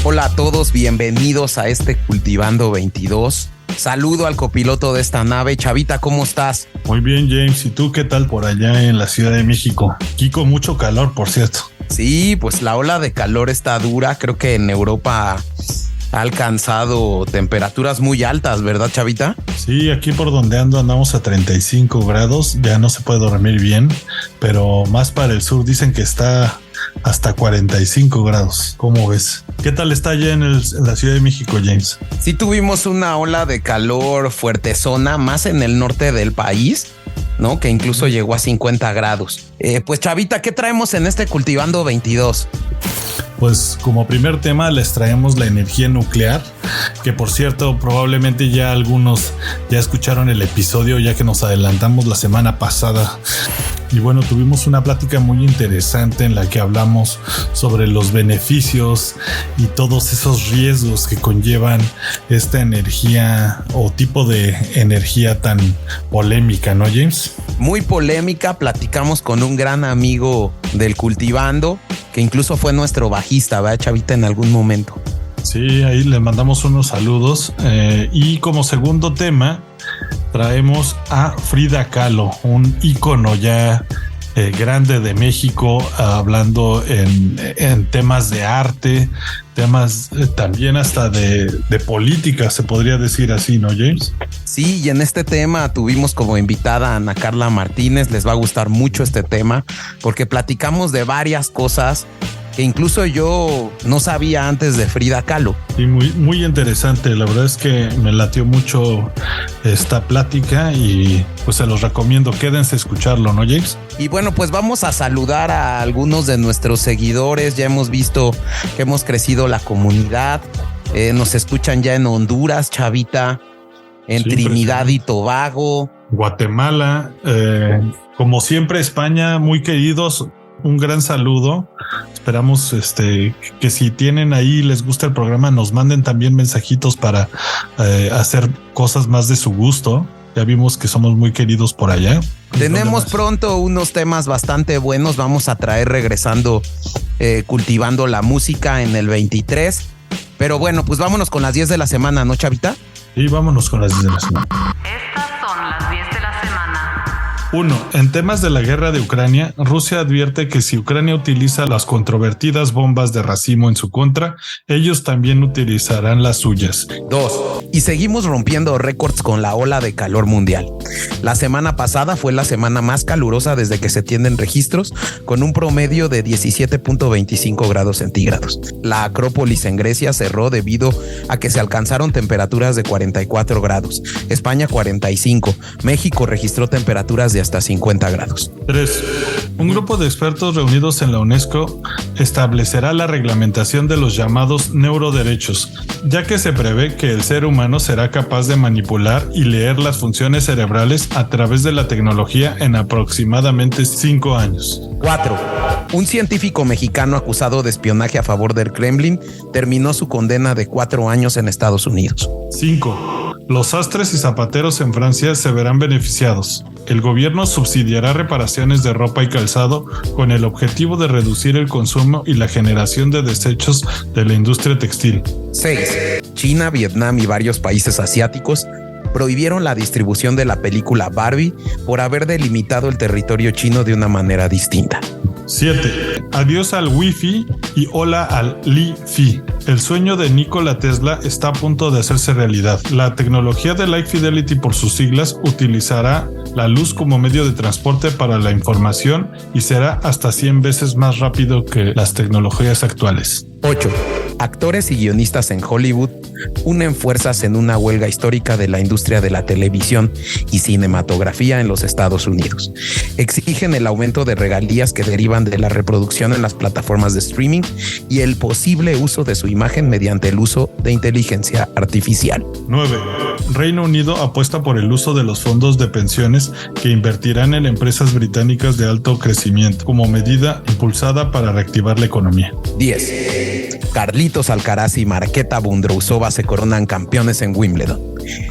Hola a todos, bienvenidos a este Cultivando 22. Saludo al copiloto de esta nave. Chavita, ¿cómo estás? Muy bien, James. ¿Y tú qué tal por allá en la Ciudad de México? Aquí con mucho calor, por cierto. Sí, pues la ola de calor está dura. Creo que en Europa ha alcanzado temperaturas muy altas, ¿verdad, Chavita? Sí, aquí por donde andamos a 35 grados. Ya no se puede dormir bien, pero más para el sur dicen que está hasta 45 grados. ¿Cómo ves? ¿Qué tal está allá en la Ciudad de México, James? Sí, tuvimos una ola de calor fuertezona, más en el norte del país, ¿no? Que incluso llegó a 50 grados. Pues Chavita, ¿qué traemos en este Cultivando 22? Pues como primer tema les traemos la energía nuclear, que por cierto probablemente ya algunos ya escucharon el episodio ya que nos adelantamos la semana pasada. Y bueno, tuvimos una plática muy interesante en la que hablamos sobre los beneficios y todos esos riesgos que conllevan esta energía o tipo de energía tan polémica, ¿no, James? Muy polémica. Platicamos con un gran amigo del Cultivando, que incluso fue nuestro bajista, ¿verdad, Chavita, en algún momento? Sí, ahí le mandamos unos saludos. Y como segundo tema traemos a Frida Kahlo, un ícono ya grande de México, hablando en temas de arte, temas también hasta de política, se podría decir así, ¿no, James? Sí, y en este tema tuvimos como invitada a Ana Carla Martínez. Les va a gustar mucho este tema porque platicamos de varias cosas que incluso yo no sabía antes de Frida Kahlo. Sí, muy interesante. La verdad es que me latió mucho esta plática y pues se los recomiendo. Quédense a escucharlo, ¿no, James? Y bueno, pues vamos a saludar a algunos de nuestros seguidores. Ya hemos visto que hemos crecido la comunidad. Nos escuchan ya en Honduras, Chavita, en sí, Trinidad y Tobago, Guatemala, como siempre España, muy queridos. Un gran saludo. Esperamos que si tienen ahí, les gusta el programa, nos manden también mensajitos para hacer cosas más de su gusto. Ya vimos que somos muy queridos por allá. Tenemos pronto unos temas bastante buenos. Vamos a traer regresando Cultivando la Música en el 23. Pero bueno, pues vámonos con las 10 de la semana, ¿no, Chavita? Sí, vámonos con las 10 de la semana. Estas son las 10 de la semana. 1. En temas de la guerra de Ucrania, Rusia advierte que si Ucrania utiliza las controvertidas bombas de racimo en su contra, ellos también utilizarán las suyas. 2. Y seguimos rompiendo récords con la ola de calor mundial. La semana pasada fue la semana más calurosa desde que se tienen registros, con un promedio de 17.25 grados centígrados. La Acrópolis en Grecia cerró debido a que se alcanzaron temperaturas de 44 grados. España 45. México registró temperaturas de hasta 50 grados. 3. Un grupo de expertos reunidos en la UNESCO establecerá la reglamentación de los llamados neuroderechos, ya que se prevé que el ser humano será capaz de manipular y leer las funciones cerebrales a través de la tecnología en aproximadamente 5 años. 4. Un científico mexicano acusado de espionaje a favor del Kremlin terminó su condena de 4 años en Estados Unidos. 5. Los sastres y zapateros en Francia se verán beneficiados. El gobierno subsidiará reparaciones de ropa y calzado con el objetivo de reducir el consumo y la generación de desechos de la industria textil. 6. China, Vietnam y varios países asiáticos prohibieron la distribución de la película Barbie por haber delimitado el territorio chino de una manera distinta. 7. Adiós al Wi-Fi y hola al Li-Fi. El sueño de Nikola Tesla está a punto de hacerse realidad. La tecnología de Light Fidelity, por sus siglas, utilizará la luz como medio de transporte para la información y será hasta 100 veces más rápido que las tecnologías actuales. 8. Actores y guionistas en Hollywood unen fuerzas en una huelga histórica de la industria de la televisión y cinematografía en los Estados Unidos. Exigen el aumento de regalías que derivan de la reproducción en las plataformas de streaming y el posible uso de su imagen mediante el uso de inteligencia artificial. 9. Reino Unido apuesta por el uso de los fondos de pensiones que invertirán en empresas británicas de alto crecimiento como medida impulsada para reactivar la economía. 10. Carlitos Alcaraz y Marketa Vondrousova se coronan campeones en Wimbledon.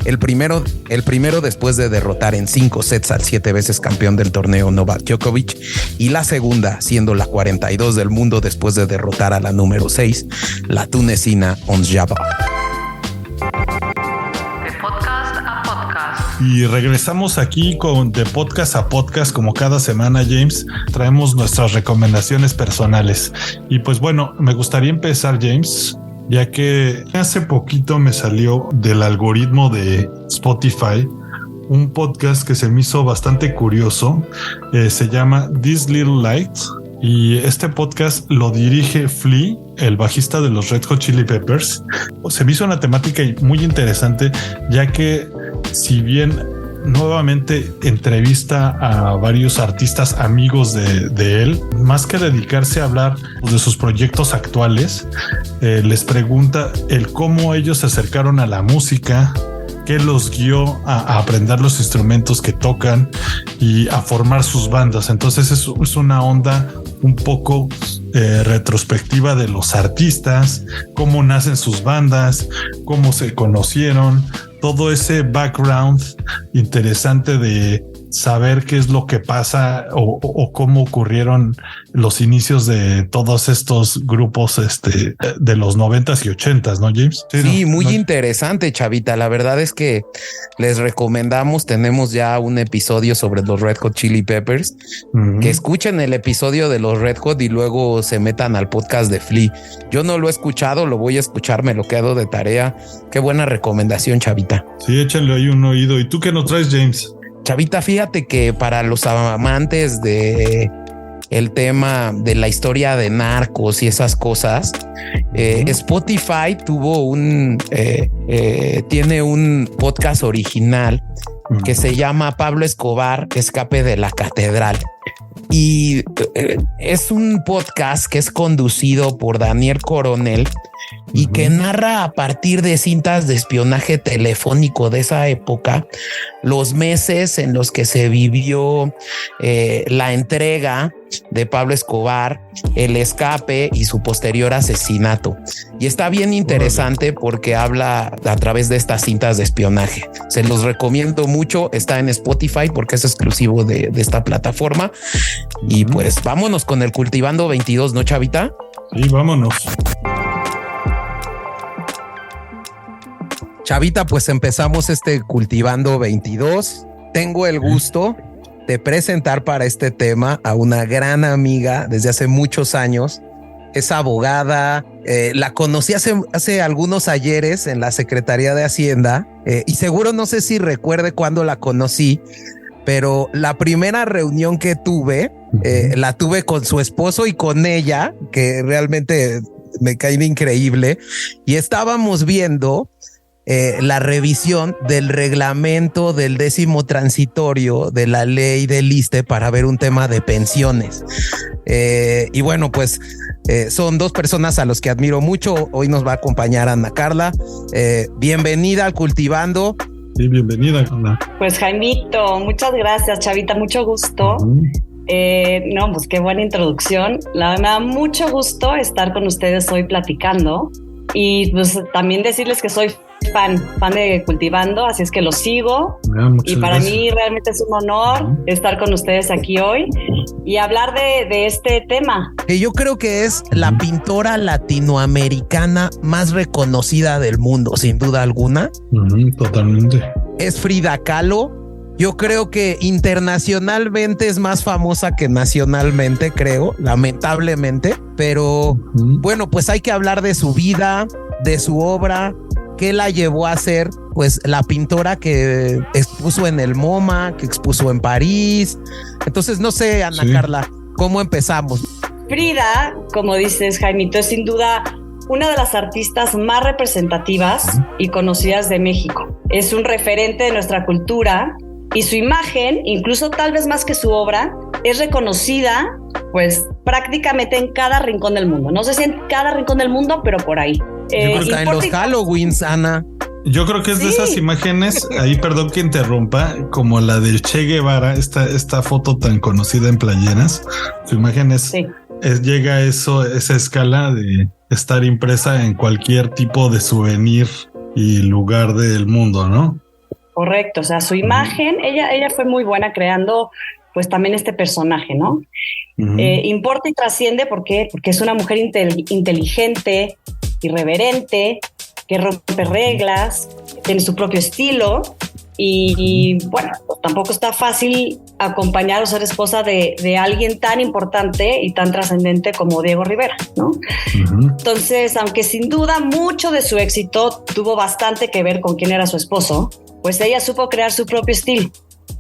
El primero después de derrotar en 5 sets al 7 veces campeón del torneo Novak Djokovic, y la segunda siendo la 42 del mundo después de derrotar a la número 6, la tunecina Ons Jabeur. Y regresamos aquí de podcast a podcast, como cada semana, James. Traemos nuestras recomendaciones personales. Y pues bueno, me gustaría empezar, James, ya que hace poquito me salió del algoritmo de Spotify un podcast que se me hizo bastante curioso. Se llama This Little Light. Y este podcast lo dirige Flea, el bajista de los Red Hot Chili Peppers. Se me hizo una temática muy interesante, ya que si bien nuevamente entrevista a varios artistas amigos de él, más que dedicarse a hablar de sus proyectos actuales, les pregunta el cómo ellos se acercaron a la música, qué los guió a aprender los instrumentos que tocan y a formar sus bandas. Entonces es una onda un poco retrospectiva de los artistas, cómo nacen sus bandas, cómo se conocieron, todo ese background interesante de saber qué es lo que pasa o cómo ocurrieron los inicios de todos estos grupos de los 90s y 80s, ¿no, James? Sí, muy interesante, Chavita. La verdad es que les recomendamos, tenemos ya un episodio sobre los Red Hot Chili Peppers, que escuchen el episodio de los Red Hot y luego se metan al podcast de Flea. Yo no lo he escuchado, lo voy a escuchar, me lo quedo de tarea. Qué buena recomendación, Chavita. Sí, échenle ahí un oído. ¿Y tú qué nos traes, James? Chavita, fíjate que para los amantes de el tema de la historia de narcos y esas cosas, Spotify tiene un podcast original que se llama Pablo Escobar, Escape de la Catedral. Y es un podcast que es conducido por Daniel Coronel y que narra a partir de cintas de espionaje telefónico de esa época los meses en los que se vivió la entrega de Pablo Escobar, el escape y su posterior asesinato. Y está bien interesante porque habla a través de estas cintas de espionaje. Se los recomiendo mucho. Está en Spotify porque es exclusivo de esta plataforma. Y pues vámonos con el Cultivando 22, ¿no, Chavita? Sí, vámonos. Chavita, pues empezamos Cultivando 22. Tengo el gusto de presentar para este tema a una gran amiga desde hace muchos años. Es abogada, la conocí hace algunos ayeres en la Secretaría de Hacienda y seguro no sé si recuerde cuándo la conocí, pero la primera reunión que tuve, la tuve con su esposo y con ella, que realmente me cae increíble, y estábamos viendo la revisión del reglamento del 10º transitorio de la ley del ISSSTE para ver un tema de pensiones. Y bueno, pues son dos personas a los que admiro mucho. Hoy nos va a acompañar Ana Carla. Bienvenida al Cultivando. Sí, bienvenida, Ana. Pues Jaimito, muchas gracias, Chavita, mucho gusto. No, pues qué buena introducción. Me da mucho gusto estar con ustedes hoy platicando y pues también decirles que soy fan de Cultivando, así es que lo sigo y para mí realmente es un honor estar con ustedes aquí hoy y hablar de este tema. Que yo creo que es la pintora latinoamericana más reconocida del mundo, sin duda alguna. Totalmente. Es Frida Kahlo. Yo creo que internacionalmente es más famosa que nacionalmente, creo, lamentablemente. Pero bueno, pues hay que hablar de su vida, de su obra, qué la llevó a ser pues la pintora que expuso en el MoMA, que expuso en París. Entonces, no sé, Ana Carla, ¿cómo empezamos? Frida, como dices, Jaimito, es sin duda una de las artistas más representativas y conocidas de México. Es un referente de nuestra cultura y su imagen, incluso tal vez más que su obra, es reconocida pues prácticamente en cada rincón del mundo. No sé si en cada rincón del mundo, pero por ahí. Hasta en los Halloweens, Ana. Yo creo que es de esas imágenes, ahí perdón que interrumpa, como la del Che Guevara, esta foto tan conocida en playeras. Su imagen llega a esa escala de estar impresa en cualquier tipo de souvenir y lugar del mundo, ¿no? Correcto, o sea, su imagen, ella fue muy buena creando pues también este personaje, ¿no? Importa y trasciende porque es una mujer inteligente, irreverente, que rompe reglas, tiene su propio estilo y bueno, pues tampoco está fácil acompañar o ser esposa de alguien tan importante y tan trascendente como Diego Rivera, ¿no? Entonces, aunque sin duda mucho de su éxito tuvo bastante que ver con quién era su esposo, pues ella supo crear su propio estilo,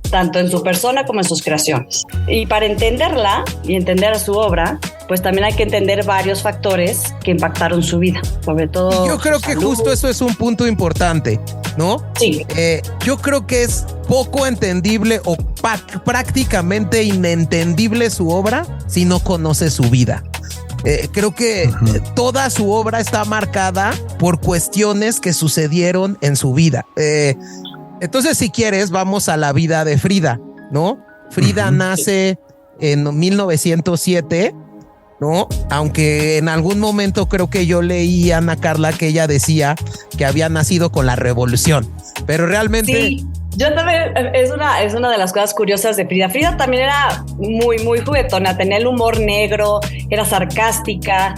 tanto en su persona como en sus creaciones. Y para entenderla y entender su obra, pues también hay que entender varios factores que impactaron su vida, sobre todo. Y yo creo que justo eso es un punto importante, ¿no? Sí. Yo creo que es poco entendible o prácticamente inentendible su obra si no conoce su vida. Creo que toda su obra está marcada por cuestiones que sucedieron en su vida. Entonces, si quieres, vamos a la vida de Frida, ¿no? Frida nace en 1907, ¿no? Aunque en algún momento creo que yo leí a Ana Carla que ella decía que había nacido con la revolución, pero realmente... Sí, yo también, es una de las cosas curiosas de Frida. Frida también era muy, muy juguetona, tenía el humor negro, era sarcástica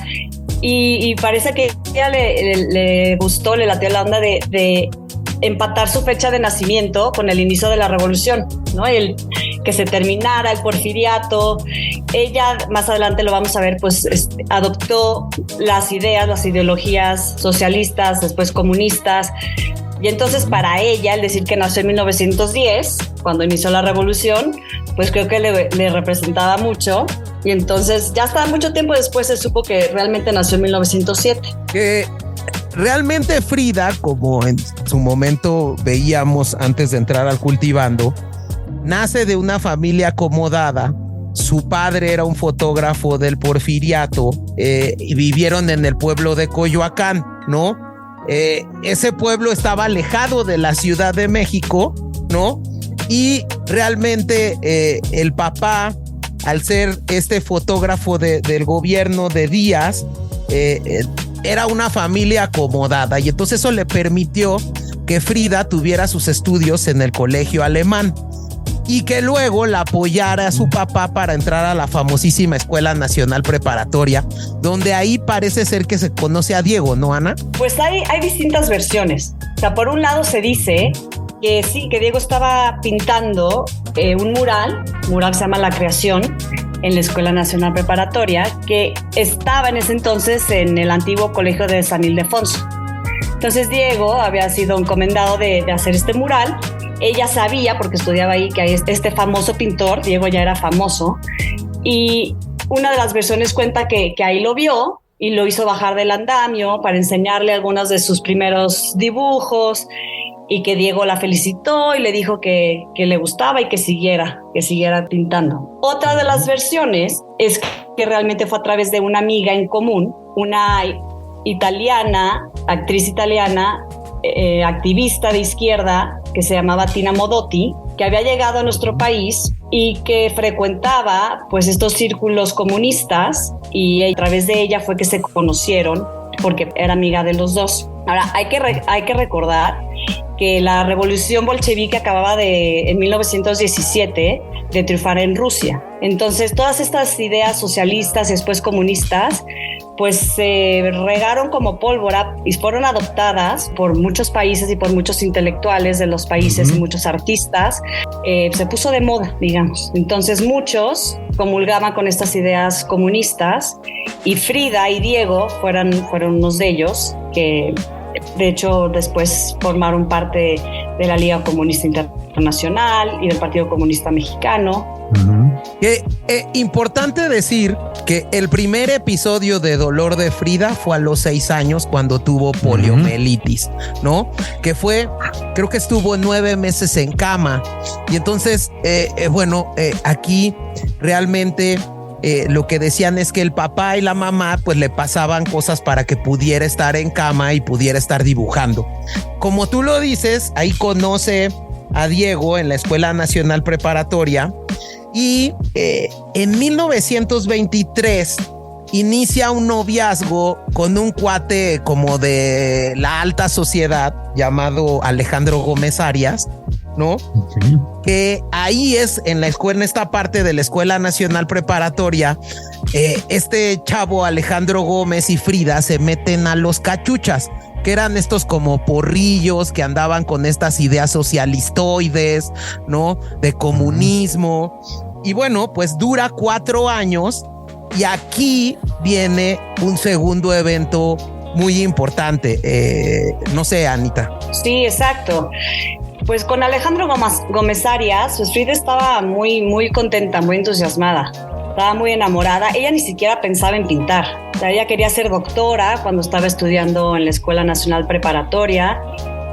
y parece que a ella le gustó, le latió la onda de empatar su fecha de nacimiento con el inicio de la revolución, ¿no? El que se terminara el porfiriato. Ella, más adelante lo vamos a ver, pues adoptó las ideas, las ideologías socialistas, después comunistas. Y entonces para ella, el decir que nació en 1910, cuando inició la revolución, pues creo que le representaba mucho. Y entonces ya hasta mucho tiempo después se supo que realmente nació en 1907. Realmente Frida, como en su momento veíamos antes de entrar al Cultivando, nace de una familia acomodada. Su padre era un fotógrafo del porfiriato y vivieron en el pueblo de Coyoacán, ¿no? Ese pueblo estaba alejado de la Ciudad de México, ¿no? Y realmente el papá, al ser este fotógrafo del gobierno de Díaz, era una familia acomodada y entonces eso le permitió que Frida tuviera sus estudios en el colegio alemán y que luego la apoyara a su papá para entrar a la famosísima Escuela Nacional Preparatoria, donde ahí parece ser que se conoce a Diego, ¿no, Ana? Pues hay distintas versiones. O sea, por un lado se dice que sí, que Diego estaba pintando un mural que se llama La Creación, en la Escuela Nacional Preparatoria, que estaba en ese entonces en el antiguo colegio de San Ildefonso. Entonces Diego había sido encomendado de hacer este mural. Ella sabía, porque estudiaba ahí, que hay este famoso pintor, Diego ya era famoso, y una de las versiones cuenta que ahí lo vio y lo hizo bajar del andamio para enseñarle algunos de sus primeros dibujos, y que Diego la felicitó y le dijo que le gustaba y que siguiera pintando. Otra de las versiones es que realmente fue a través de una amiga en común, una italiana, actriz italiana, activista de izquierda, que se llamaba Tina Modotti, que había llegado a nuestro país y que frecuentaba pues estos círculos comunistas, y a través de ella fue que se conocieron porque era amiga de los dos. Ahora, hay que recordar que la revolución bolchevique acababa en 1917 de triunfar en Rusia. Entonces, todas estas ideas socialistas y después comunistas, pues se regaron como pólvora y fueron adoptadas por muchos países y por muchos intelectuales de los países y muchos artistas. Se puso de moda, digamos. Entonces, muchos comulgaban con estas ideas comunistas y Frida y Diego fueron unos de ellos que, de hecho, después formaron parte de la Liga Comunista Internacional y del Partido Comunista Mexicano. Importante decir que el primer episodio de dolor de Frida fue a los 6 años cuando tuvo poliomielitis, ¿no? Que fue, creo que estuvo 9 meses en cama. Y entonces, aquí realmente lo que decían es que el papá y la mamá pues le pasaban cosas para que pudiera estar en cama y pudiera estar dibujando. Como tú lo dices, ahí conoce a Diego en la Escuela Nacional Preparatoria y en 1923 inicia un noviazgo con un cuate como de la alta sociedad llamado Alejandro Gómez Arias, ¿no? Okay. Que ahí es en la escuela, en esta parte de la Escuela Nacional Preparatoria, este chavo Alejandro Gómez y Frida se meten a los cachuchas, que eran estos como porrillos que andaban con estas ideas socialistoides, ¿no? De comunismo. Y bueno, pues dura 4 años y aquí viene un segundo evento muy importante. No sé, Anita. Sí, exacto. Pues con Alejandro Gómez Arias, pues Frida estaba muy contenta, muy entusiasmada. Estaba muy enamorada. Ella ni siquiera pensaba en pintar. O sea, ella quería ser doctora cuando estaba estudiando en la Escuela Nacional Preparatoria.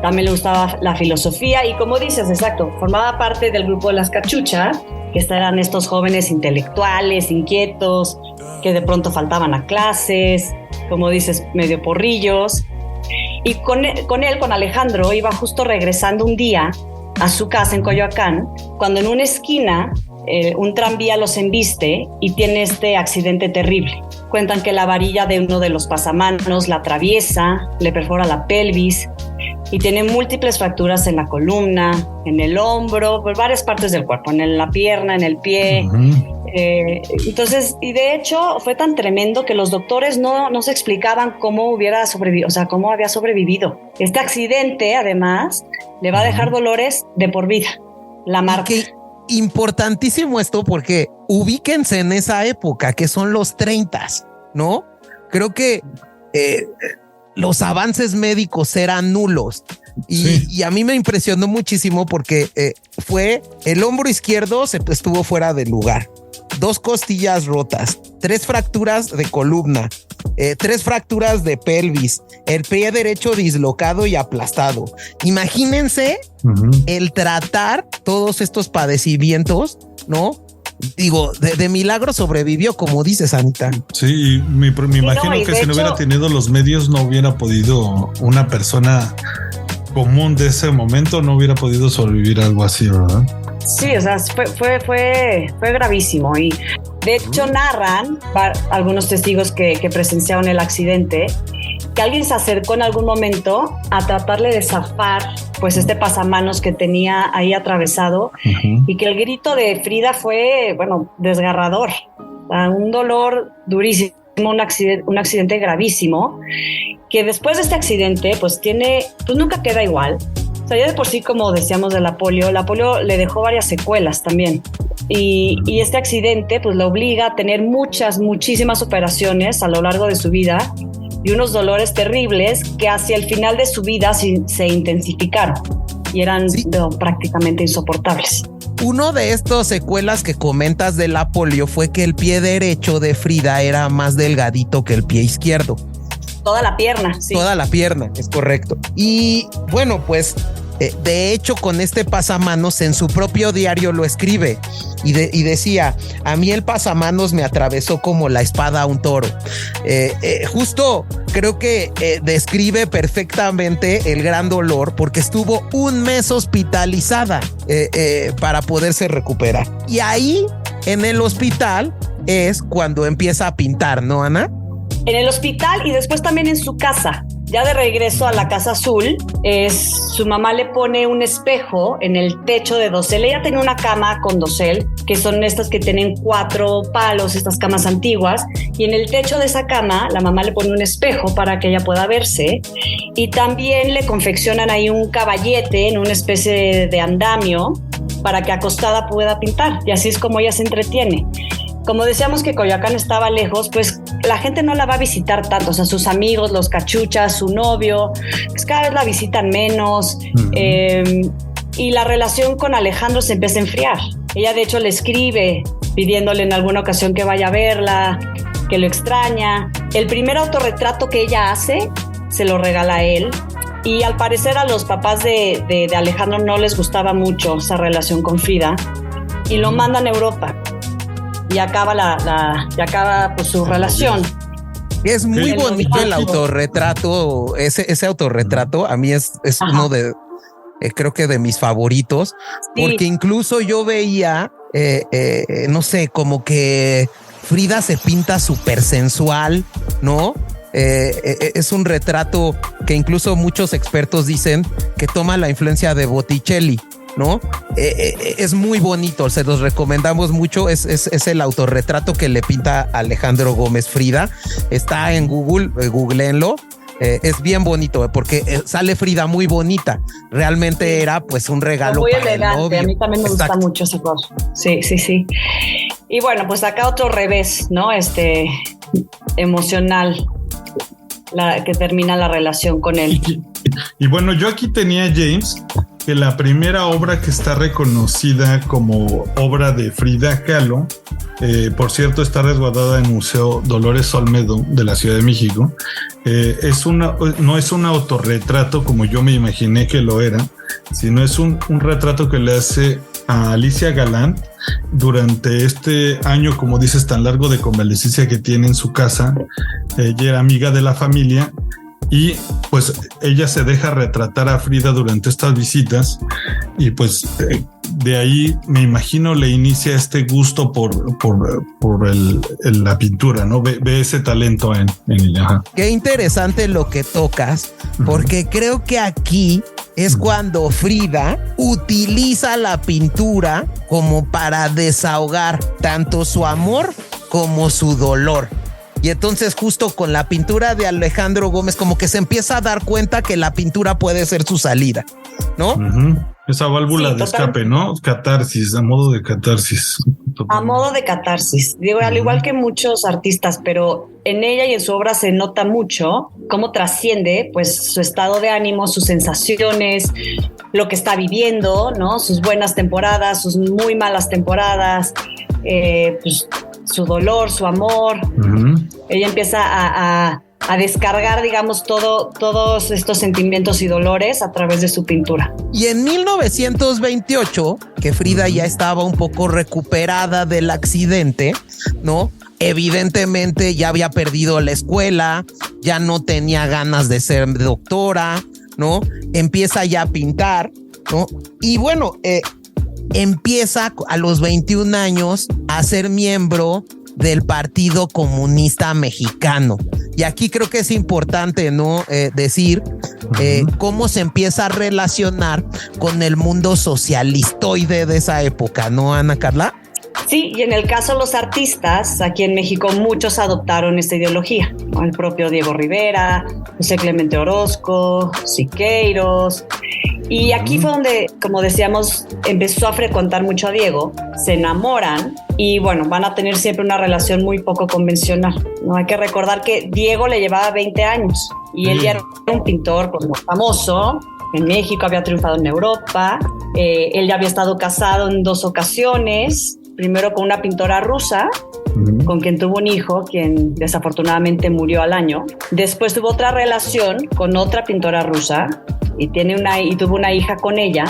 También le gustaba la filosofía y, como dices, exacto, formaba parte del grupo de las cachuchas, que eran estos jóvenes intelectuales, inquietos, que de pronto faltaban a clases, como dices, medio porrillos. Y con Alejandro, iba justo regresando un día a su casa en Coyoacán, cuando en una esquina un tranvía los embiste y tiene este accidente terrible. Cuentan que la varilla de uno de los pasamanos la atraviesa, le perfora la pelvis y tiene múltiples fracturas en la columna, en el hombro, por varias partes del cuerpo, en la pierna, en el pie. Entonces, y de hecho fue tan tremendo que los doctores no se explicaban cómo hubiera sobrevivido, o sea, cómo había sobrevivido. Este accidente, además, le va a dejar dolores de por vida. La marca. Importantísimo esto, porque ubíquense en esa época que son los 30s, ¿no? Creo que los avances médicos eran nulos y a mí me impresionó muchísimo porque fue el hombro izquierdo estuvo fuera de lugar, 2 costillas rotas, 3 fracturas de columna, 3 fracturas de pelvis, el pie derecho dislocado y aplastado. Imagínense el tratar todos estos padecimientos, ¿no? Digo, de milagro sobrevivió, como dices, Anita. Sí, me imagino que si no hubiera tenido los medios, no hubiera podido una persona común de ese momento, no hubiera podido sobrevivir algo así, ¿verdad? Sí, o sea, fue gravísimo. Y de hecho narran algunos testigos que presenciaron el accidente, que alguien se acercó en algún momento a tratarle de zafar pues este pasamanos que tenía ahí atravesado, y que el grito de Frida fue, bueno, desgarrador, un dolor durísimo, un accidente gravísimo, que después de este accidente pues nunca queda igual. O sea, ya de por sí, como decíamos de la polio le dejó varias secuelas también. Y este accidente pues le obliga a tener muchísimas operaciones a lo largo de su vida y unos dolores terribles que hacia el final de su vida se intensificaron y eran prácticamente insoportables. Uno de estos secuelas que comentas de la polio fue que el pie derecho de Frida era más delgadito que el pie izquierdo. Toda la pierna, sí. Toda la pierna, es correcto. Y bueno, pues de hecho con este pasamanos en su propio diario lo escribe y decía: a mí el pasamanos me atravesó como la espada a un toro. Justo creo que describe perfectamente el gran dolor, porque estuvo 1 mes hospitalizada para poderse recuperar. Y ahí en el hospital es cuando empieza a pintar, ¿no, Ana? En el hospital y después también en su casa. Ya de regreso a la Casa Azul, su mamá le pone un espejo en el techo de dosel. Ella tenía una cama con dosel, que son estas que tienen 4 palos, estas camas antiguas, y en el techo de esa cama la mamá le pone un espejo para que ella pueda verse, y también le confeccionan ahí un caballete en una especie de andamio para que acostada pueda pintar, y así es como ella se entretiene. Como decíamos que Coyoacán estaba lejos, pues la gente no la va a visitar tanto, o sea, sus amigos, los cachuchas, su novio, pues cada vez la visitan menos, y la relación con Alejandro se empieza a enfriar. Ella de hecho le escribe pidiéndole en alguna ocasión que vaya a verla, que lo extraña. El primer autorretrato que ella hace se lo regala a él, y al parecer a los papás de Alejandro no les gustaba mucho esa relación con Frida y lo mandan a Europa. Y acaba pues, su relación. Es muy bonito el autorretrato, ese autorretrato a mí es uno de, creo que de mis favoritos, sí. Porque incluso yo veía, no sé, como que Frida se pinta súper sensual, ¿no? Es un retrato que incluso muchos expertos dicen que toma la influencia de Botticelli, ¿no? Es muy bonito, se los recomendamos mucho. Es el autorretrato que le pinta Alejandro Gómez Frida. Está en Google, googleenlo. Es bien bonito porque sale Frida muy bonita. Realmente era pues un regalo muy para elegante. el novio. A mí también me gusta mucho ese color. Sí. Y bueno, pues acá otro revés, ¿no? Emocional, que termina la relación con él. Y bueno, yo aquí tenía, James, que la primera obra que está reconocida como obra de Frida Kahlo, por cierto, está resguardada en el Museo Dolores Olmedo de la Ciudad de México. No es un autorretrato como yo me imaginé que lo era, sino es un retrato que le hace a Alicia Galán durante este año, como dices, tan largo de convalecencia que tiene en su casa. Ella era amiga de la familia y pues ella se deja retratar a Frida durante estas visitas y pues de ahí me imagino le inicia este gusto por la pintura, ¿no? Ve ese talento en ella. Ajá. Qué interesante lo que tocas, porque creo que aquí es cuando Frida utiliza la pintura como para desahogar tanto su amor como su dolor. Y entonces justo con la pintura de Alejandro Gómez como que se empieza a dar cuenta que la pintura puede ser su salida, ¿no? Esa válvula de escape, ¿no? Catarsis, a modo de catarsis. A modo de catarsis. Digo, al igual que muchos artistas, pero en ella y en su obra se nota mucho cómo trasciende pues su estado de ánimo, sus sensaciones, lo que está viviendo, ¿no? Sus buenas temporadas, sus muy malas temporadas, pues su dolor, su amor. Ella empieza a descargar, digamos, todos estos sentimientos y dolores a través de su pintura. Y en 1928, que Frida ya estaba un poco recuperada del accidente, ¿no? Evidentemente ya había perdido la escuela, ya no tenía ganas de ser doctora, ¿no? Empieza ya a pintar, ¿no? Y bueno, empieza a los 21 años a ser miembro del Partido Comunista Mexicano. Y aquí creo que es importante, ¿no? Decir cómo se empieza a relacionar con el mundo socialistoide de esa época, ¿no, Ana Carla? Sí, y en el caso de los artistas, aquí en México muchos adoptaron esta ideología, ¿no? El propio Diego Rivera, José Clemente Orozco, Siqueiros. Y aquí fue donde, como decíamos, empezó a frecuentar mucho a Diego, se enamoran y bueno, van a tener siempre una relación muy poco convencional, ¿no? Hay que recordar que Diego le llevaba 20 años y él ya era un pintor como famoso. En México, había triunfado en Europa, él ya había estado casado en 2 ocasiones, primero con una pintora rusa, con quien tuvo un hijo, quien desafortunadamente murió al año. Después tuvo otra relación con otra pintora rusa y tuvo una hija con ella.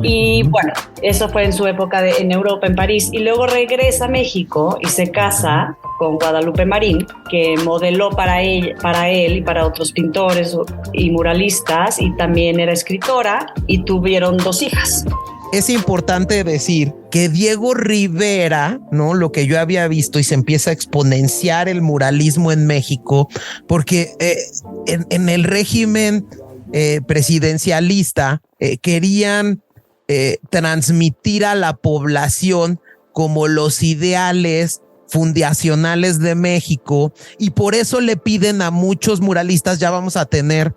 Y bueno, eso fue en su época en Europa, en París. Y luego regresa a México y se casa con Guadalupe Marín, que modeló para él y para otros pintores y muralistas, y también era escritora, y tuvieron 2 hijas. Es importante decir que Diego Rivera, ¿no? Lo que yo había visto y se empieza a exponenciar el muralismo en México, porque en el régimen presidencialista querían transmitir a la población como los ideales fundacionales de México, y por eso le piden a muchos muralistas, ya vamos a tener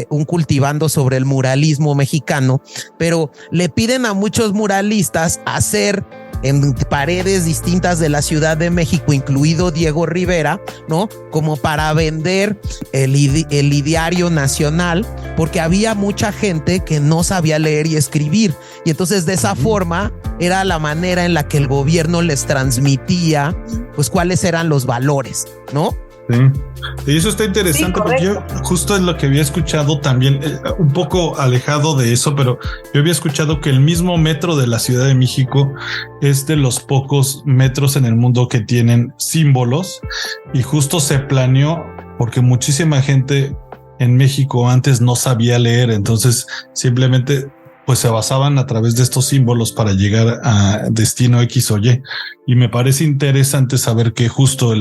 un cultivando sobre el muralismo mexicano, pero le piden a muchos muralistas hacer en paredes distintas de la Ciudad de México, incluido Diego Rivera, ¿no? Como para vender el ideario nacional, porque había mucha gente que no sabía leer y escribir, y entonces de esa forma era la manera en la que el gobierno les transmitía pues cuáles eran los valores, ¿no? Sí. Y eso está interesante, porque yo justo es lo que había escuchado también, un poco alejado de eso, pero yo había escuchado que el mismo metro de la Ciudad de México es de los pocos metros en el mundo que tienen símbolos, y justo se planeó porque muchísima gente en México antes no sabía leer, entonces simplemente pues se basaban a través de estos símbolos para llegar a destino X o Y. Y me parece interesante saber que justo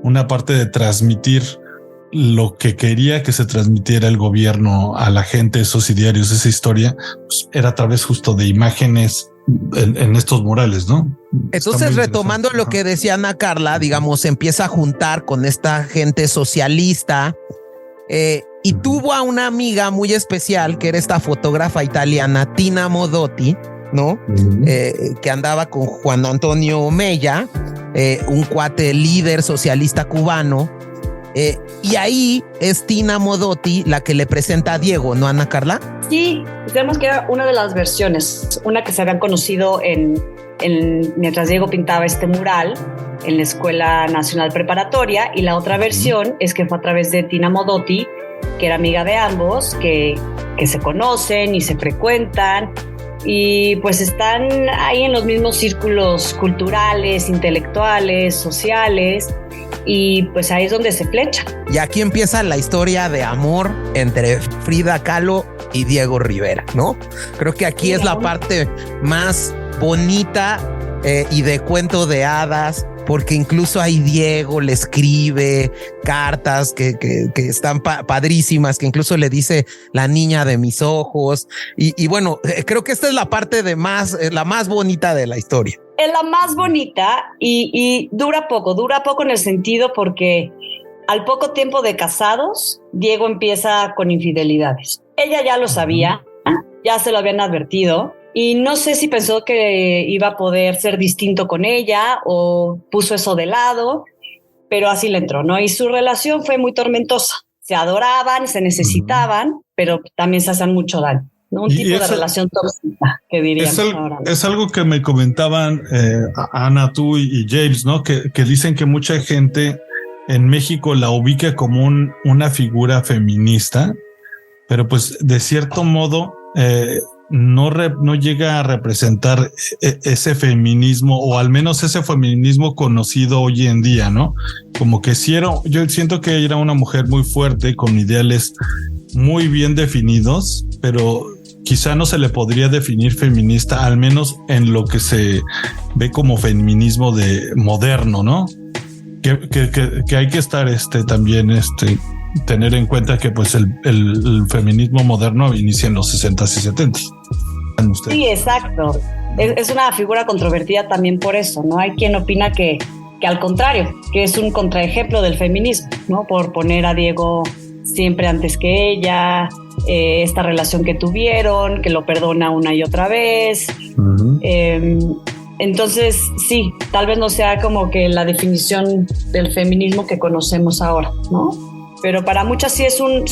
una parte de transmitir lo que quería que se transmitiera el gobierno a la gente, esos idearios, esa historia, pues era a través justo de imágenes en estos murales, ¿no? Entonces, retomando lo que decía Ana Carla, digamos, se empieza a juntar con esta gente socialista y tuvo a una amiga muy especial que era esta fotógrafa italiana, Tina Modotti, ¿no? Que andaba con Juan Antonio Mella, un cuate líder socialista cubano. Y ahí es Tina Modotti la que le presenta a Diego, ¿no, Ana Carla? Sí, digamos que era una de las versiones, una que se habían conocido mientras Diego pintaba este mural en la Escuela Nacional Preparatoria, y la otra versión es que fue a través de Tina Modotti, que era amiga de ambos, que se conocen y se frecuentan, y pues están ahí en los mismos círculos culturales, intelectuales, sociales, y pues ahí es donde se flecha. Y aquí empieza la historia de amor entre Frida Kahlo y Diego Rivera, ¿no? Creo que aquí es la parte más bonita y de cuento de hadas, porque incluso ahí Diego le escribe cartas que están padrísimas, que incluso le dice la niña de mis ojos. Y bueno, creo que esta es la parte la más bonita de la historia. Es la más bonita y dura poco en el sentido porque al poco tiempo de casados, Diego empieza con infidelidades. Ella ya lo sabía, ya se lo habían advertido, y no sé si pensó que iba a poder ser distinto con ella o puso eso de lado, pero así le entró, ¿no? Y su relación fue muy tormentosa. Se adoraban, se necesitaban, pero también se hacían mucho daño, ¿no? Un tipo de relación tóxica, que diríamos ahora, ¿no? Es algo que me comentaban Ana, tú y James, ¿no? Que dicen que mucha gente en México la ubica como una figura feminista, pero pues de cierto modo no llega a representar ese feminismo, o al menos ese feminismo conocido hoy en día, ¿no? Como que yo siento que era una mujer muy fuerte, con ideales muy bien definidos, pero quizá no se le podría definir feminista, al menos en lo que se ve como feminismo moderno, ¿no? Que hay que estar también tener en cuenta que pues el feminismo moderno inicia en los 60s y 70s. Sí, exacto. Es una figura controvertida también por eso, ¿no? Hay quien opina que al contrario, que es un contraejemplo del feminismo, ¿no? Por poner a Diego siempre antes que ella, esta relación que tuvieron, que lo perdona una y otra vez. Entonces, sí, tal vez no sea como que la definición del feminismo que conocemos ahora, ¿no? Pero para muchas sí es un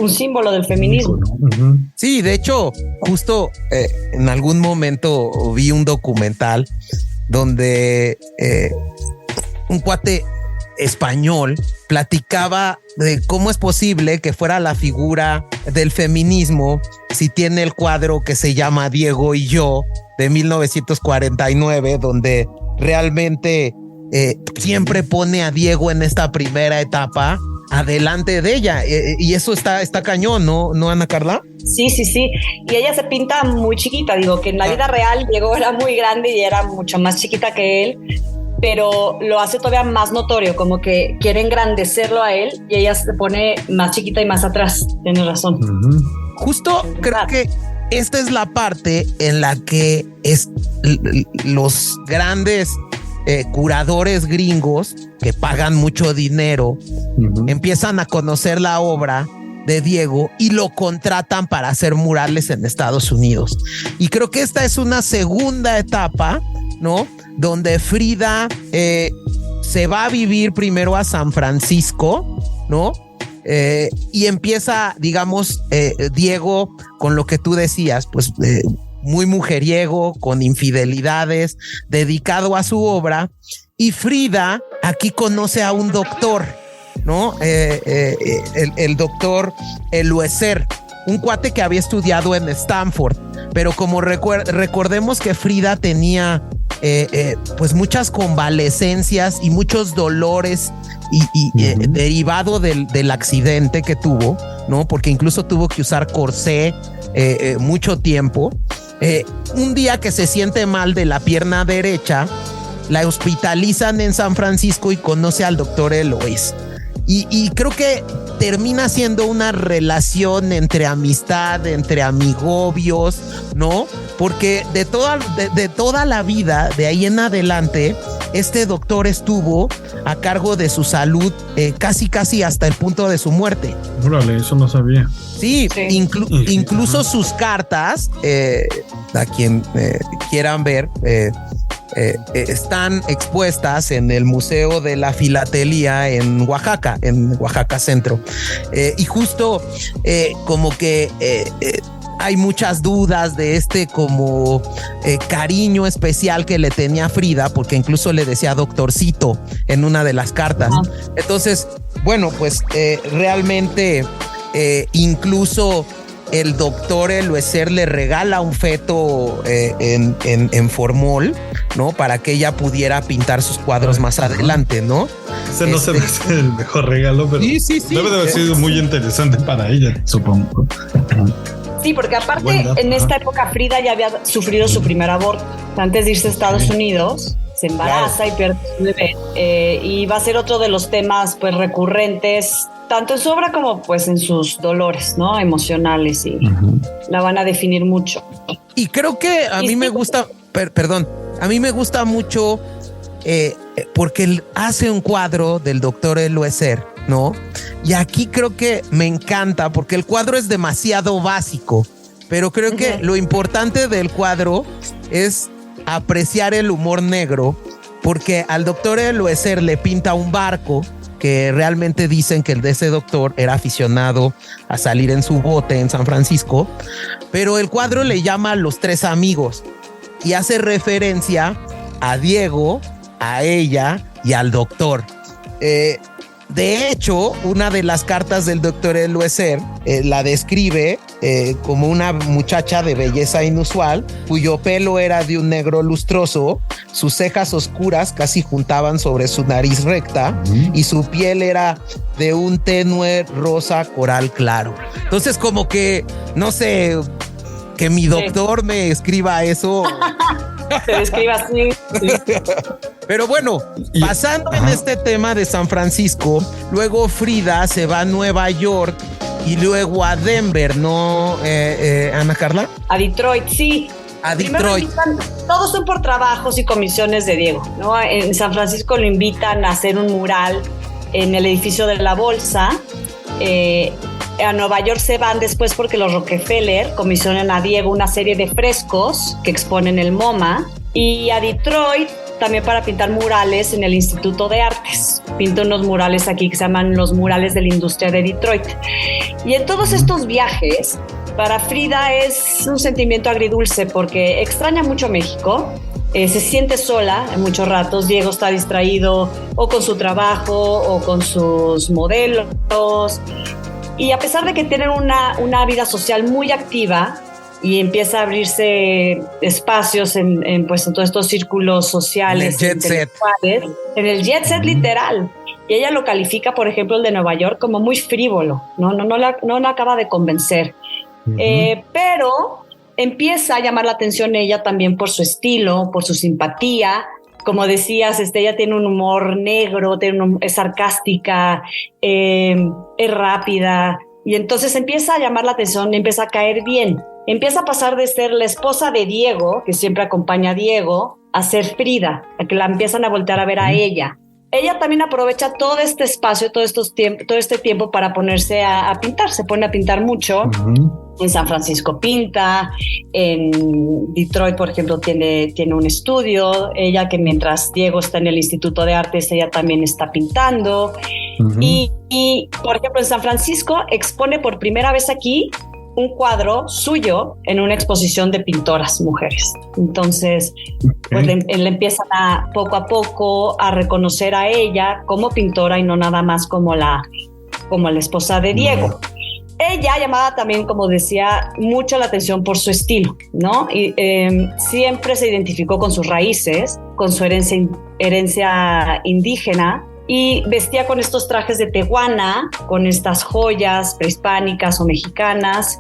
símbolo del feminismo. Sí, de hecho, justo en algún momento vi un documental donde un cuate español platicaba de cómo es posible que fuera la figura del feminismo si tiene el cuadro que se llama Diego y yo de 1949, donde realmente siempre pone a Diego en esta primera etapa adelante de ella, y eso está cañón, ¿no, Ana Carla? Sí. Y ella se pinta muy chiquita. Digo que en la vida real Diego era muy grande y era mucho más chiquita que él, pero lo hace todavía más notorio, como que quiere engrandecerlo a él y ella se pone más chiquita y más atrás. Tienes razón. Justo creo que esta es la parte en la que los grandes curadores gringos que pagan mucho dinero empiezan a conocer la obra de Diego y lo contratan para hacer murales en Estados Unidos. Y creo que esta es una segunda etapa, ¿no? Donde Frida se va a vivir primero a San Francisco, ¿no? Y empieza, digamos, Diego, con lo que tú decías, pues muy mujeriego, con infidelidades, dedicado a su obra. Y Frida aquí conoce a un doctor, ¿no? El doctor Eliezer, un cuate que había estudiado en Stanford, pero como recordemos que Frida tenía pues muchas convalecencias y muchos dolores y derivado del accidente que tuvo, ¿no? Porque incluso tuvo que usar corsé mucho tiempo. Un día que se siente mal de la pierna derecha, la hospitalizan en San Francisco y conoce al doctor Elois. Y creo que termina siendo una relación entre amistad, entre amigobios, ¿no? Porque de toda la vida, de ahí en adelante, este doctor estuvo a cargo de su salud casi hasta el punto de su muerte. Órale, eso no sabía. Sí, incluso sus cartas, a quien quieran ver, están expuestas en el Museo de la Filatelía en Oaxaca Centro. Y justo como que hay muchas dudas de como cariño especial que le tenía Frida, porque incluso le decía doctorcito en una de las cartas. Entonces, bueno, pues realmente incluso el doctor Eloeser le regala un feto en formol, ¿no? Para que ella pudiera pintar sus cuadros más adelante, ¿no? Ese no se me hace el mejor regalo, pero sí. Debe de haber sido muy interesante para ella, supongo. Sí, porque aparte en esta época Frida ya había sufrido su primer aborto. Antes de irse a Estados Unidos, se embaraza y pierde su bebé. Y va a ser otro de los temas pues recurrentes, tanto en su obra como pues en sus dolores, ¿no? Emocionales, y la van a definir mucho. Y creo que a mí me gusta, a mí me gusta mucho porque él hace un cuadro del doctor Eloeser, ¿no? Y aquí creo que me encanta porque el cuadro es demasiado básico, pero creo que lo importante del cuadro es apreciar el humor negro, porque al doctor Eloeser le pinta un barco que realmente dicen que el de ese doctor era aficionado a salir en su bote en San Francisco, pero el cuadro le llama Los Tres Amigos y hace referencia a Diego, a ella y al doctor. De hecho, una de las cartas del doctor Eloeser la describe como una muchacha de belleza inusual, cuyo pelo era de un negro lustroso, sus cejas oscuras casi juntaban sobre su nariz recta y su piel era de un tenue rosa coral claro. Entonces, como que, no sé, que mi doctor me escriba eso. Se describe así. Sí. Pero bueno, pasando en este tema de San Francisco, luego Frida se va a Nueva York y luego a Denver, ¿no, Ana Carla? A Detroit, sí. A Detroit. Todos son por trabajos y comisiones de Diego, ¿no? En San Francisco lo invitan a hacer un mural en el edificio de la Bolsa. A Nueva York se van después porque los Rockefeller comisionan a Diego una serie de frescos que exponen el MoMA, y a Detroit también para pintar murales en el Instituto de Artes. Pinta unos murales aquí que se llaman los murales de la industria de Detroit. Y en todos estos viajes, para Frida es un sentimiento agridulce porque extraña mucho México. Se siente sola en muchos ratos. Diego está distraído o con su trabajo o con sus modelos. Y a pesar de que tienen una vida social muy activa y empieza a abrirse espacios en todos estos círculos sociales, en el jet set literal. Y ella lo califica, por ejemplo, el de Nueva York como muy frívolo. No la acaba de convencer. Pero empieza a llamar la atención ella también por su estilo, por su simpatía. Como decías, ella tiene un humor negro, es sarcástica, es rápida, y entonces empieza a llamar la atención, empieza a caer bien. Empieza a pasar de ser la esposa de Diego, que siempre acompaña a Diego, a ser Frida, a que la empiezan a voltear a ver a ella. Ella también aprovecha todo este espacio, todo este tiempo para ponerse a pintar. Se pone a pintar mucho. En San Francisco pinta, en Detroit, por ejemplo, tiene un estudio. Ella, que mientras Diego está en el Instituto de Artes, ella también está pintando. Y, por ejemplo, en San Francisco expone por primera vez aquí un cuadro suyo en una exposición de pintoras mujeres. Entonces, pues le empiezan poco a poco a reconocer a ella como pintora y no nada más como la esposa de Diego. Ella llamaba también, como decía, mucho la atención por su estilo, ¿no? Y siempre se identificó con sus raíces, con su herencia indígena, y vestía con estos trajes de tehuana, con estas joyas prehispánicas o mexicanas.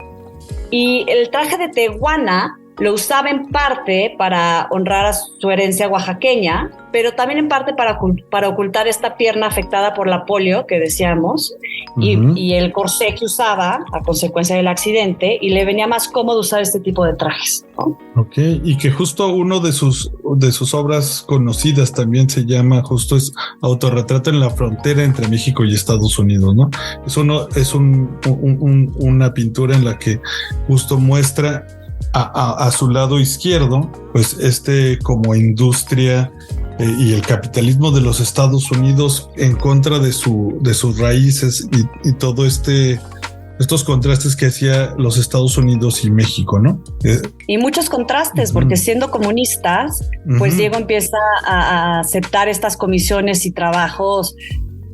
Y el traje de tehuana lo usaba en parte para honrar a su herencia oaxaqueña, pero también en parte para ocultar esta pierna afectada por la polio que decíamos, y el corsé que usaba a consecuencia del accidente, y le venía más cómodo usar este tipo de trajes, ¿no? Ok, y que justo uno de sus obras conocidas también se llama, justo es Autorretrato en la frontera entre México y Estados Unidos, ¿no? Es una pintura en la que justo muestra a su lado izquierdo, pues como industria y el capitalismo de los Estados Unidos en contra de sus raíces y todo estos contrastes que hacía los Estados Unidos y México, ¿no? Y muchos contrastes, porque siendo comunistas, pues Diego empieza a aceptar estas comisiones y trabajos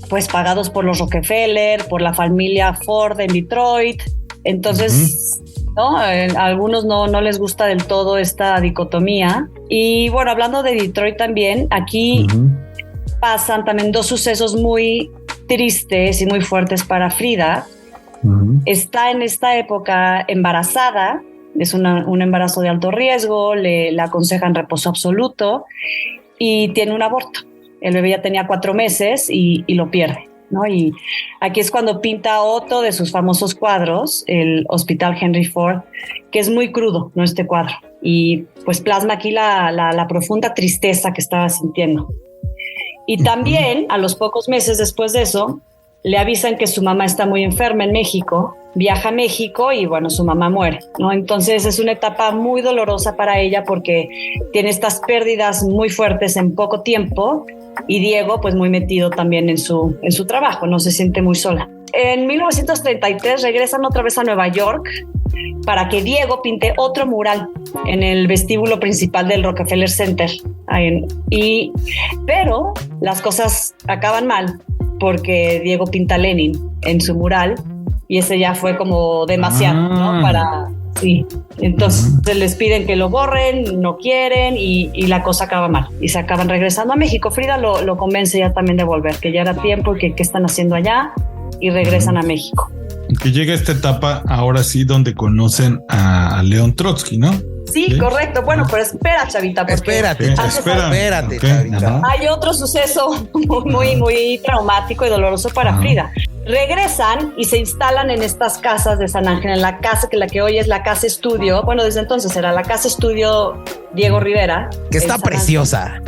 pues pagados por los Rockefeller, por la familia Ford en Detroit. Entonces, ¿no? A algunos no les gusta del todo esta dicotomía. Y bueno, hablando de Detroit también, aquí pasan también dos sucesos muy tristes y muy fuertes para Frida. Está en esta época embarazada, es un embarazo de alto riesgo, le aconsejan reposo absoluto y tiene un aborto. El bebé ya tenía 4 meses y lo pierde, ¿no? Y aquí es cuando pinta otro de sus famosos cuadros, el Hospital Henry Ford, que es muy crudo, ¿no? Este cuadro. Y pues plasma aquí la profunda tristeza que estaba sintiendo. Y también, a los pocos meses después de eso, le avisan que su mamá está muy enferma en México, viaja a México y bueno, su mamá muere, ¿no? Entonces es una etapa muy dolorosa para ella porque tiene estas pérdidas muy fuertes en poco tiempo. Y Diego, pues muy metido también en su trabajo, no se siente muy sola. En 1933 regresan otra vez a Nueva York para que Diego pinte otro mural en el vestíbulo principal del Rockefeller Center. Pero las cosas acaban mal porque Diego pinta a Lenin en su mural y ese ya fue como demasiado, ¿no? Sí, entonces les piden que lo borren, no quieren y la cosa acaba mal y se acaban regresando a México. Frida lo convence ya también de volver, que ya era tiempo y que están haciendo allá y regresan a México. Que llega esta etapa ahora sí donde conocen a León Trotsky, ¿no? Sí, correcto. Bueno, pero espera, Chavita, porque espérate, Chavita. Hay otro suceso muy traumático y doloroso para Frida. Regresan y se instalan en estas casas de San Ángel, en la casa la que hoy es la Casa Estudio. Bueno, desde entonces era la Casa Estudio Diego Rivera. Que está preciosa.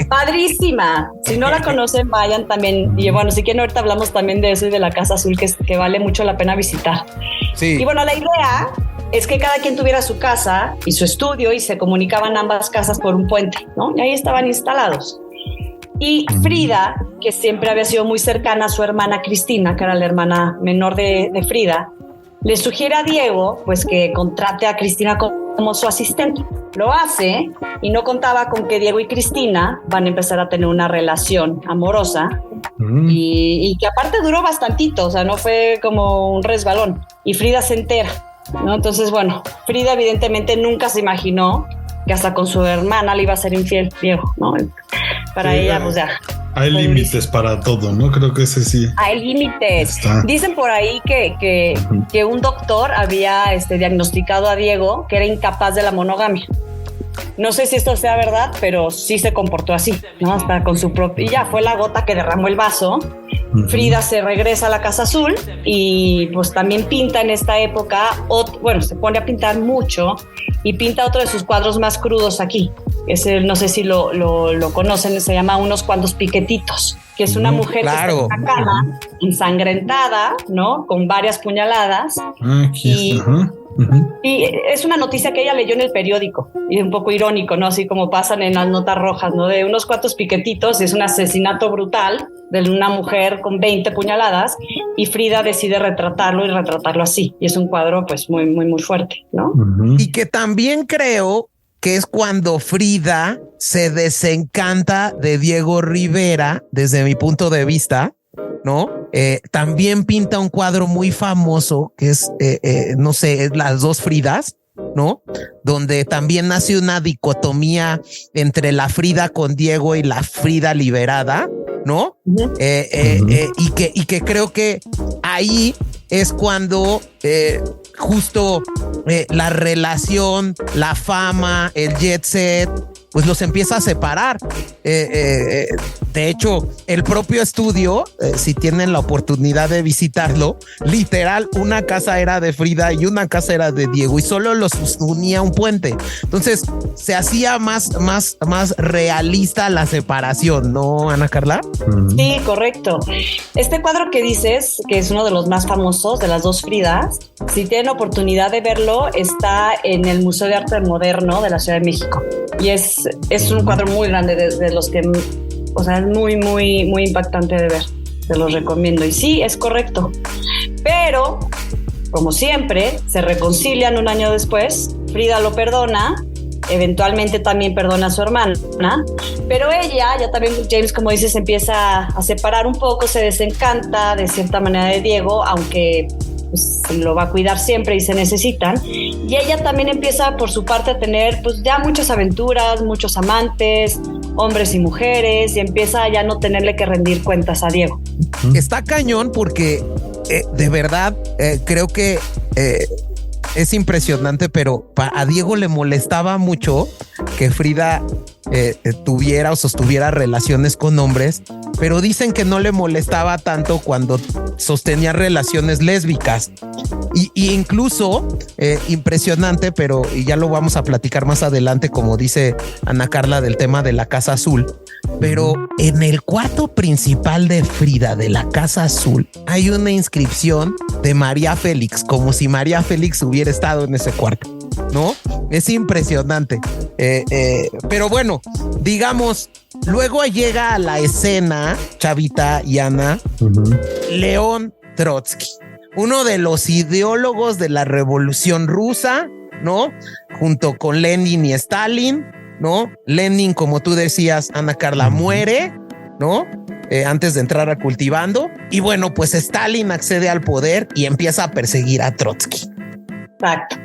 Padrísima. Si no la conocen, vayan también. Y bueno, si quieren, ahorita hablamos también de eso y de la Casa Azul, que vale mucho la pena visitar. Sí. Y bueno, la idea es que cada quien tuviera su casa y su estudio y se comunicaban ambas casas por un puente, ¿no? Y ahí estaban instalados. Y Frida, que siempre había sido muy cercana a su hermana Cristina, que era la hermana menor de Frida, le sugiere a Diego pues que contrate a Cristina como su asistente. Lo hace y no contaba con que Diego y Cristina van a empezar a tener una relación amorosa y que aparte duró bastantito, o sea, no fue como un resbalón. Y Frida se entera, ¿no? Entonces, bueno, Frida evidentemente nunca se imaginó que hasta con su hermana le iba a ser infiel Diego, ¿no? Para ella, pues ya. Hay límites para todo, ¿no? Creo que ese sí. Hay límites. Dicen por ahí que un doctor había diagnosticado a Diego que era incapaz de la monogamia. No sé si esto sea verdad, pero sí se comportó así, ¿no? Hasta con su propia... Y ya fue la gota que derramó el vaso. Frida se regresa a la Casa Azul y pues también pinta en esta época, se pone a pintar mucho y pinta otro de sus cuadros más crudos aquí. No sé si lo conocen, se llama Unos cuantos piquetitos, que es una mujer que está en la cama, ensangrentada, ¿no? Con varias puñaladas. Y es una noticia que ella leyó en el periódico y es un poco irónico, ¿no? Así como pasan en las notas rojas, ¿no? De unos cuantos piquetitos, es un asesinato brutal de una mujer con 20 puñaladas y Frida decide retratarlo así. Y es un cuadro pues muy, muy, muy fuerte, ¿no? Y que también creo que es cuando Frida se desencanta de Diego Rivera, desde mi punto de vista, ¿no? También pinta un cuadro muy famoso que es, no sé, es Las dos Fridas, ¿no? Donde también nace una dicotomía entre la Frida con Diego y la Frida liberada, ¿no? Y que creo que ahí es cuando justo la relación, la fama, el jet set, pues los empieza a separar. De hecho, el propio estudio, si tienen la oportunidad de visitarlo, literal, una casa era de Frida y una casa era de Diego y solo los unía un puente. Entonces se hacía más realista la separación, ¿no, Ana Carla? Sí, correcto. Este cuadro que dices, que es uno de los más famosos de las dos Fridas, si tienen oportunidad de verlo, está en el Museo de Arte Moderno de la Ciudad de México. Y es un cuadro muy grande de los que, o sea, es muy impactante de ver. Te lo recomiendo. Y sí, es correcto. Pero, como siempre, se reconcilian un año después. Frida lo perdona. Eventualmente también perdona a su hermana. Pero ella, ya también James, como dices, empieza a separar un poco, se desencanta de cierta manera de Diego, aunque pues, lo va a cuidar siempre y se necesitan. Y ella también empieza por su parte a tener pues ya muchas aventuras, muchos amantes, hombres y mujeres, y empieza a ya no tenerle que rendir cuentas a Diego. Está cañón porque de verdad creo que es impresionante, pero a Diego le molestaba mucho que Frida tuviera o sostuviera relaciones con hombres, pero dicen que no le molestaba tanto cuando sostenía relaciones lésbicas. Y incluso impresionante, pero y ya lo vamos a platicar más adelante, como dice Ana Carla, del tema de la Casa Azul. Pero en el cuarto principal de Frida de la Casa Azul hay una inscripción de María Félix, como si María Félix hubiera estado en ese cuarto, ¿no? Es impresionante. Pero bueno, digamos, luego llega a la escena, Chavita y Ana, León Trotsky, uno de los ideólogos de la Revolución Rusa, ¿no? Junto con Lenin y Stalin, ¿no? Lenin, como tú decías, Ana Carla, muere, ¿no? Antes de entrar a Cultivando. Y bueno, pues Stalin accede al poder y empieza a perseguir a Trotsky. Exacto.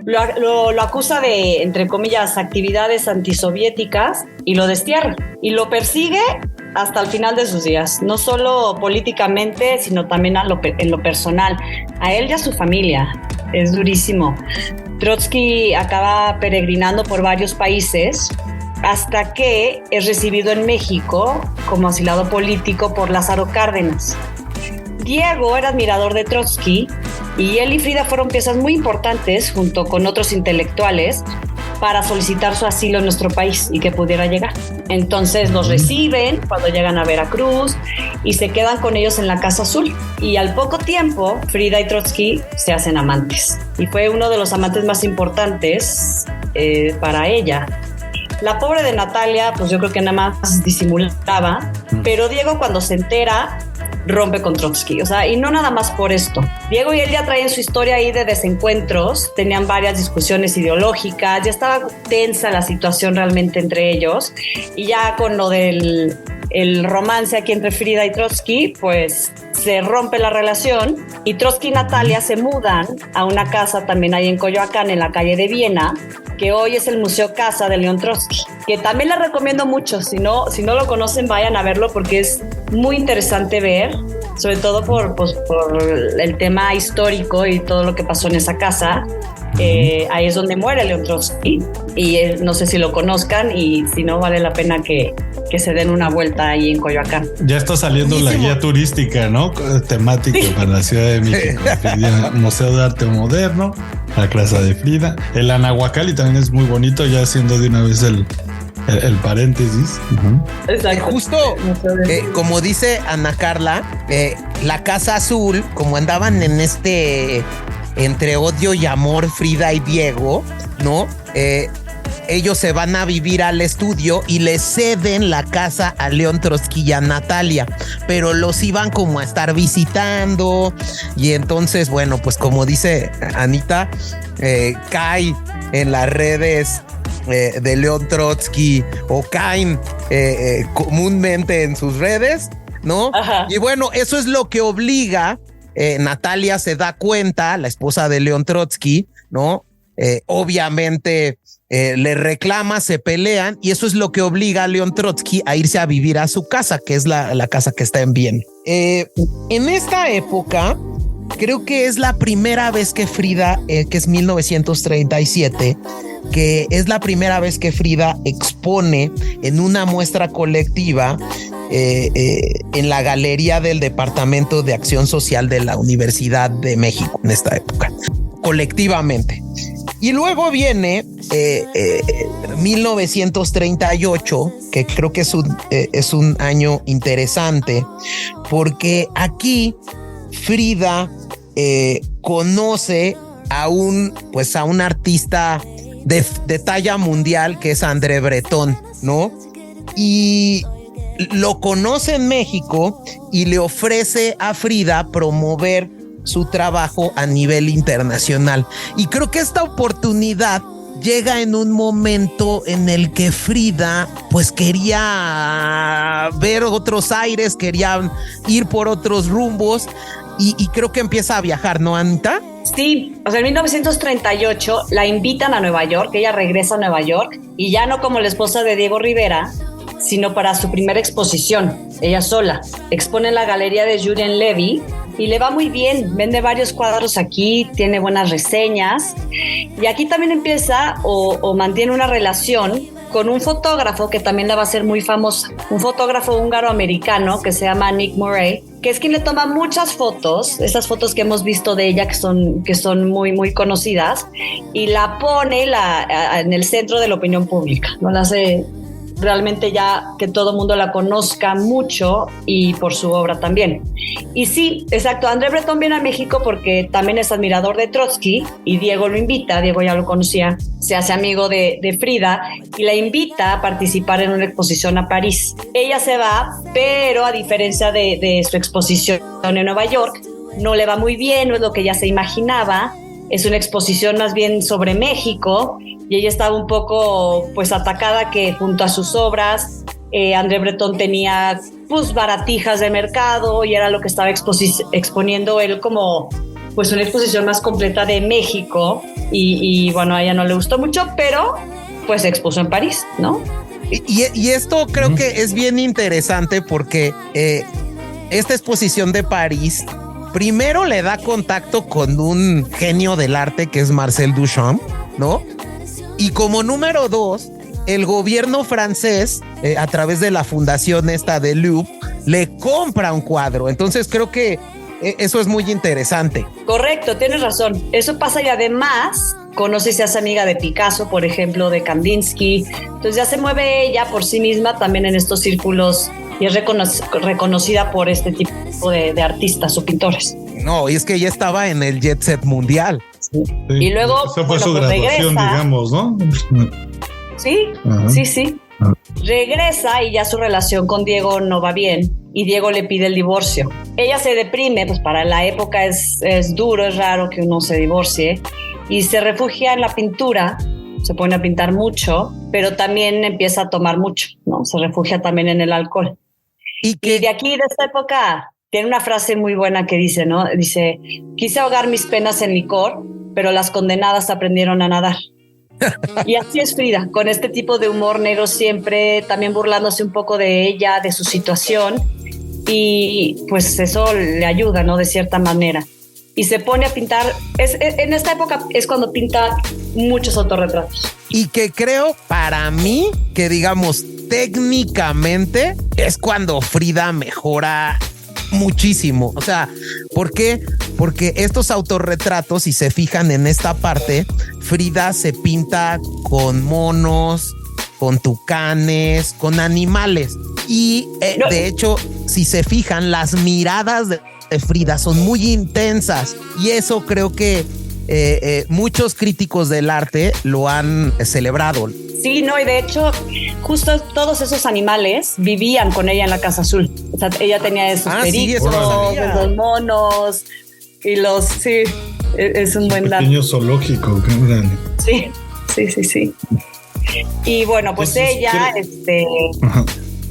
Lo acusa de, entre comillas, actividades antisoviéticas y lo destierra. Y lo persigue hasta el final de sus días, no solo políticamente, sino también en lo personal, a él y a su familia. Es durísimo. Trotsky acaba peregrinando por varios países hasta que es recibido en México como asilado político por Lázaro Cárdenas. Diego era admirador de Trotsky y él y Frida fueron piezas muy importantes junto con otros intelectuales para solicitar su asilo en nuestro país y que pudiera llegar. Entonces los reciben cuando llegan a Veracruz y se quedan con ellos en la Casa Azul. Y al poco tiempo, Frida y Trotsky se hacen amantes. Y fue uno de los amantes más importantes para ella. La pobre de Natalia, pues yo creo que nada más disimulaba, pero Diego cuando se entera rompe con Trotsky, o sea, y no nada más por esto. Diego y él ya traían su historia ahí de desencuentros, tenían varias discusiones ideológicas, ya estaba tensa la situación realmente entre ellos, y ya con lo del romance aquí entre Frida y Trotsky, pues se rompe la relación y Trotsky y Natalia se mudan a una casa también ahí en Coyoacán, en la calle de Viena, que hoy es el Museo Casa de León Trotsky, que también les recomiendo mucho. Si no lo conocen, vayan a verlo porque es muy interesante ver, sobre todo por el tema histórico y todo lo que pasó en esa casa. Ahí es donde muere León Trotsky y no sé si lo conozcan, y si no, vale la pena que se den una vuelta ahí en Coyoacán. Ya está saliendo la guía turística, ¿no? Temática para la Ciudad de México. Museo de Arte Moderno, la Casa de Frida, el Anahuacalli también es muy bonito, ya haciendo de una vez el paréntesis. Exacto. Justo como dice Ana Carla, la Casa Azul, como andaban en entre odio y amor Frida y Diego, ¿no? Ellos se van a vivir al estudio y le ceden la casa a León Trotsky y a Natalia, pero los iban como a estar visitando. Y entonces, bueno, pues como dice Anita, cae en las redes de León Trotsky, o caen comúnmente en sus redes, ¿no? Ajá. Y bueno, eso es lo que obliga, Natalia se da cuenta, la esposa de León Trotsky, ¿no? obviamente le reclama, se pelean y eso es lo que obliga a León Trotsky a irse a vivir a su casa, que es la casa que está en Viena. En esta época, creo que es la primera vez que Frida, que es 1937, que es la primera vez que Frida expone en una muestra colectiva en la galería del Departamento de Acción Social de la Universidad de México en esta época, colectivamente. Y luego viene 1938, que creo que es un año interesante, porque aquí Frida conoce a un artista de talla mundial que es André Breton, ¿no? Y lo conoce en México y le ofrece a Frida promover su trabajo a nivel internacional. Y creo que esta oportunidad llega en un momento en el que Frida pues quería ver otros aires, quería ir por otros rumbos y creo que empieza a viajar, ¿no, Anita? Sí, o sea, en 1938 la invitan a Nueva York, ella regresa a Nueva York y ya no como la esposa de Diego Rivera, sino para su primera exposición, ella sola. Expone en la galería de Julien Levy y le va muy bien, vende varios cuadros aquí, tiene buenas reseñas y aquí también empieza o mantiene una relación con un fotógrafo que también la va a hacer muy famosa, un fotógrafo húngaro-americano que se llama Nick Murray, que es quien le toma muchas fotos, estas fotos que hemos visto de ella que son muy, muy conocidas, y la pone en el centro de la opinión pública, ¿no? La hace realmente ya que todo el mundo la conozca mucho y por su obra también. Y sí, exacto, André Breton viene a México porque también es admirador de Trotsky y Diego lo invita, Diego ya lo conocía, se hace amigo de Frida y la invita a participar en una exposición a París. Ella se va, pero a diferencia de su exposición en Nueva York, no le va muy bien, no es lo que ella se imaginaba. Es una exposición más bien sobre México y ella estaba un poco pues atacada que junto a sus obras André Breton tenía pues baratijas de mercado y era lo que estaba exponiendo él como pues una exposición más completa de México y bueno, a ella no le gustó mucho, pero pues se expuso en París, ¿no? Y esto creo que es bien interesante porque esta exposición de París primero le da contacto con un genio del arte que es Marcel Duchamp, ¿no? Y como número 2, el gobierno francés, a través de la fundación esta de Louvre, le compra un cuadro. Entonces creo que eso es muy interesante. Correcto, tienes razón. Eso pasa y además conoce y se hace amiga de Picasso, por ejemplo, de Kandinsky. Entonces ya se mueve ella por sí misma también en estos círculos y es reconocida por este tipo de artistas o pintores. No, y es que ella estaba en el jet set mundial. Sí. Y luego esa fue su graduación, digamos, ¿no? Sí, sí. Regresa y ya su relación con Diego no va bien y Diego le pide el divorcio. Ella se deprime, pues para la época es duro, es raro que uno se divorcie y se refugia en la pintura, se pone a pintar mucho, pero también empieza a tomar mucho, ¿no? Se refugia también en el alcohol. Y de aquí, de esta época, tiene una frase muy buena que dice, ¿no? Dice, quise ahogar mis penas en licor, pero las condenadas aprendieron a nadar. Y así es Frida, con este tipo de humor negro siempre, también burlándose un poco de ella, de su situación, y pues eso le ayuda, ¿no? De cierta manera. Y se pone a pintar, en esta época es cuando pinta muchos autorretratos. Y que creo, para mí, que digamos, técnicamente, es cuando Frida mejora muchísimo. O sea, ¿por qué? Porque estos autorretratos, si se fijan en esta parte, Frida se pinta con monos, con tucanes, con animales. Y de hecho, si se fijan, las miradas de Frida son muy intensas. Y eso creo que muchos críticos del arte lo han celebrado. Sí, no, y de hecho, justo todos esos animales vivían con ella en la Casa Azul. O sea, ella tenía esos pericos, esos monos y los... Sí, es un buen dato. Pequeño zoológico, qué grande. Sí. Y bueno, pues entonces, ella...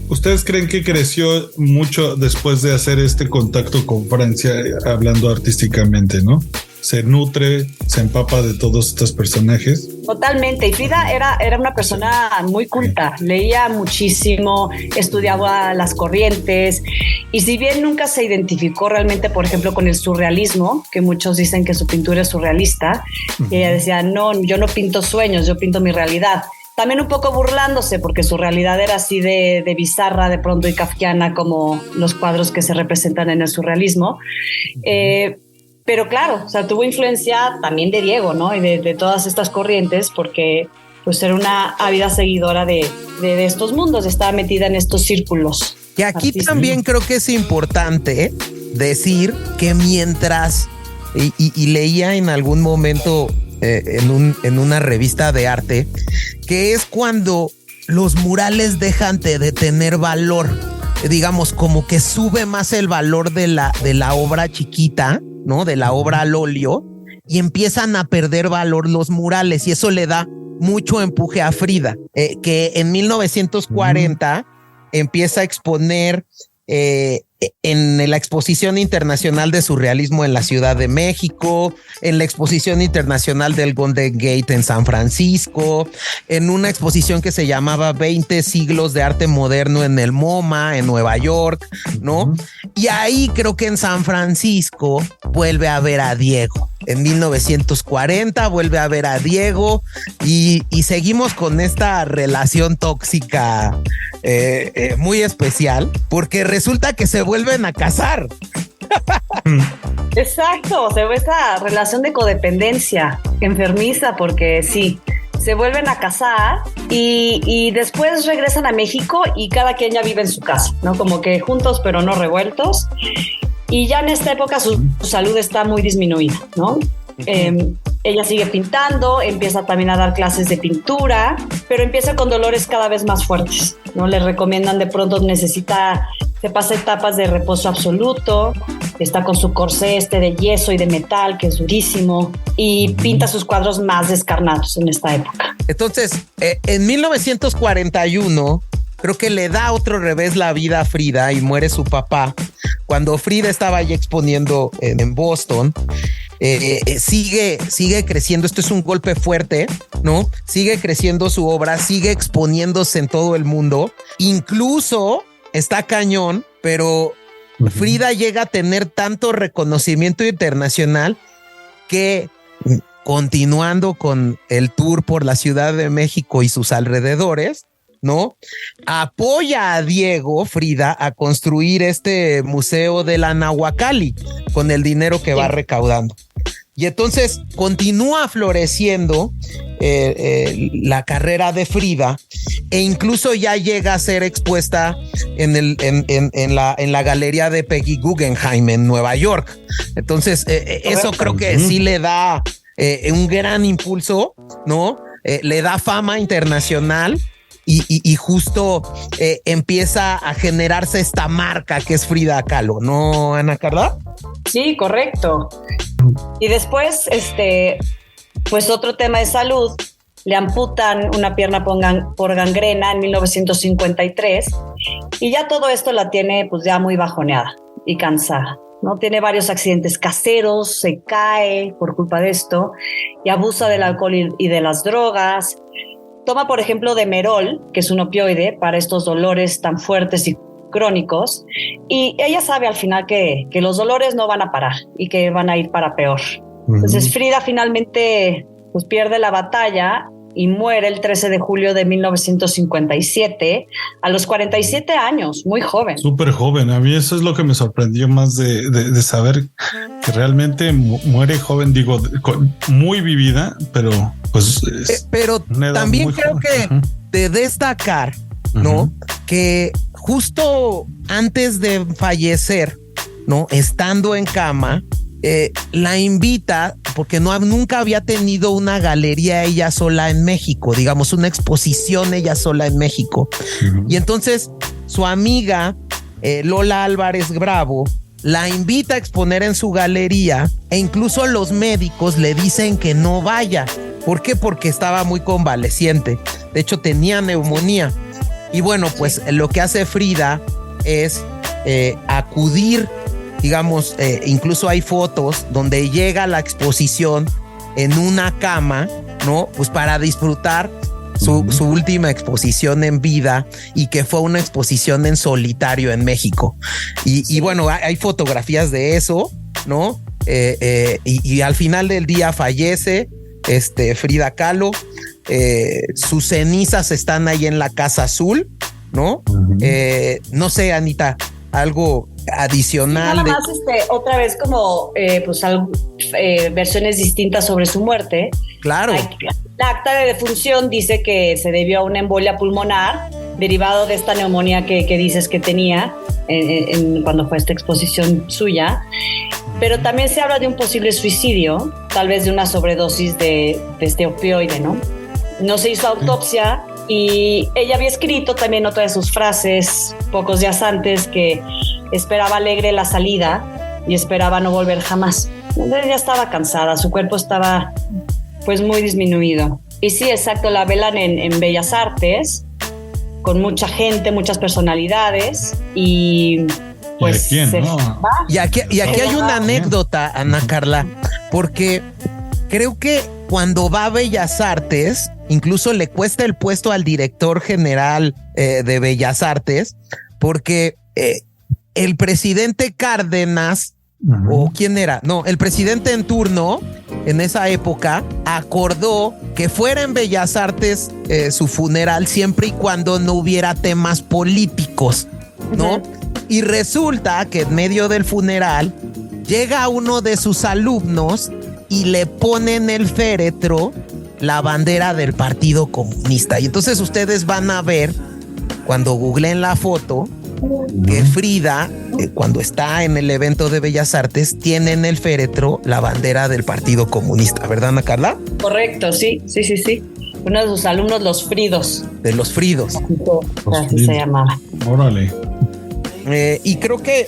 ¿Ustedes creen que creció mucho después de hacer este contacto con Francia, hablando artísticamente, no? se nutre, se empapa de todos estos personajes. Totalmente. Y Frida era una persona muy culta, leía muchísimo, estudiaba las corrientes, y si bien nunca se identificó realmente, por ejemplo, con el surrealismo, que muchos dicen que su pintura es surrealista, ella decía, no, yo no pinto sueños, yo pinto mi realidad. También un poco burlándose, porque su realidad era así de bizarra de pronto y kafkiana, como los cuadros que se representan en el surrealismo. Pero claro, o sea, tuvo influencia también de Diego, ¿no? Y de todas estas corrientes, porque pues era una ávida seguidora de estos mundos, estaba metida en estos círculos. Y aquí también creo que es importante decir que mientras, y leía en algún momento en una revista de arte, que es cuando los murales dejan de tener valor, digamos, como que sube más el valor de la obra chiquita, ¿no? De la obra al óleo, y empiezan a perder valor los murales, y eso le da mucho empuje a Frida, que en 1940 empieza a exponer en la Exposición Internacional de Surrealismo en la Ciudad de México, en la Exposición Internacional del Golden Gate en San Francisco, en una exposición que se llamaba 20 siglos de arte moderno en el MoMA en Nueva York, ¿no? Y ahí creo que en San Francisco vuelve a ver a Diego. En 1940 vuelve a ver a Diego y seguimos con esta relación tóxica muy especial, porque resulta que se vuelven a casar. Exacto, se ve esa relación de codependencia enfermiza, porque sí, se vuelven a casar y después regresan a México y cada quien ya vive en su casa, ¿no? Como que juntos pero no revueltos. Y ya en esta época su salud está muy disminuida, ¿no? Ella sigue pintando, empieza también a dar clases de pintura, pero empieza con dolores cada vez más fuertes, ¿no? Le recomiendan, de pronto se pasa etapas de reposo absoluto, está con su corsé de yeso y de metal, que es durísimo, y pinta sus cuadros más descarnados en esta época. Entonces, en 1941... creo que le da otro revés la vida a Frida y muere su papá. Cuando Frida estaba ya exponiendo en Boston, sigue creciendo. Esto es un golpe fuerte, ¿no? Sigue creciendo su obra, sigue exponiéndose en todo el mundo. Incluso está cañón, pero Frida llega a tener tanto reconocimiento internacional que, continuando con el tour por la Ciudad de México y sus alrededores, ¿no? Apoya a Diego, Frida, a construir este museo de la Nahuacali con el dinero que va recaudando. Y entonces continúa floreciendo la carrera de Frida, e incluso ya llega a ser expuesta en la galería de Peggy Guggenheim en Nueva York. Entonces, eso creo que sí le da un gran impulso, ¿no? Le da fama internacional. Y justo empieza a generarse esta marca que es Frida Kahlo, ¿no, Ana Carla? Sí, correcto. Y después, pues otro tema de salud, le amputan una pierna por gangrena en 1953, y ya todo esto la tiene pues ya muy bajoneada y cansada, ¿no? Tiene varios accidentes caseros, se cae por culpa de esto y abusa del alcohol y de las drogas. Toma, por ejemplo, Demerol, que es un opioide para estos dolores tan fuertes y crónicos, y ella sabe al final que los dolores no van a parar y que van a ir para peor. Entonces Frida finalmente pues pierde la batalla y muere el 13 de julio de 1957 a los 47 años, muy joven. Súper joven. A mí eso es lo que me sorprendió más de saber que realmente muere joven, digo, muy vivida, pero pues... pero también creo que de destacar, ¿no? Que justo antes de fallecer, ¿no? Estando en cama, la invita, porque nunca había tenido una galería ella sola en México, digamos, una exposición ella sola en México. Y entonces su amiga Lola Álvarez Bravo la invita a exponer en su galería, e incluso los médicos le dicen que no vaya. ¿Por qué? Porque estaba muy convaleciente. De hecho, tenía neumonía. Y bueno, pues lo que hace Frida es acudir digamos, incluso hay fotos donde llega a la exposición en una cama, ¿no? Pues para disfrutar su última exposición en vida, y que fue una exposición en solitario en México. Y bueno, hay fotografías de eso, ¿no? Y al final del día fallece Frida Kahlo. Sus cenizas están ahí en la Casa Azul, ¿no? No sé, Anita, algo adicional. Sí, nada más otra vez como versiones distintas sobre su muerte. Claro. La acta de defunción dice que se debió a una embolia pulmonar derivado de esta neumonía que dices que tenía cuando fue esta exposición suya, pero también se habla de un posible suicidio, tal vez de una sobredosis de este opioide, ¿no? No se hizo autopsia. Y ella había escrito también otra de sus frases pocos días antes, que esperaba alegre la salida y esperaba no volver jamás. Ella estaba cansada, su cuerpo estaba pues muy disminuido. Y sí, exacto, la velan en Bellas Artes, con mucha gente, muchas personalidades, y pues quién, ¿no? Y aquí hay una anécdota, Ana Carla, porque creo que cuando va a Bellas Artes, incluso le cuesta el puesto al director general de Bellas Artes, porque el presidente Cárdenas, o quién era, no, el presidente en turno en esa época acordó que fuera en Bellas Artes su funeral, siempre y cuando no hubiera temas políticos, ¿no? Y resulta que en medio del funeral llega uno de sus alumnos y le pone en el féretro la bandera del Partido Comunista. Y entonces ustedes van a ver, cuando googleen la foto, que Frida, cuando está en el evento de Bellas Artes, tiene en el féretro la bandera del Partido Comunista, ¿verdad, Ana Carla? Correcto, sí. Uno de sus alumnos, los Fridos. De los Fridos. Así se llamaba. Órale. Y creo que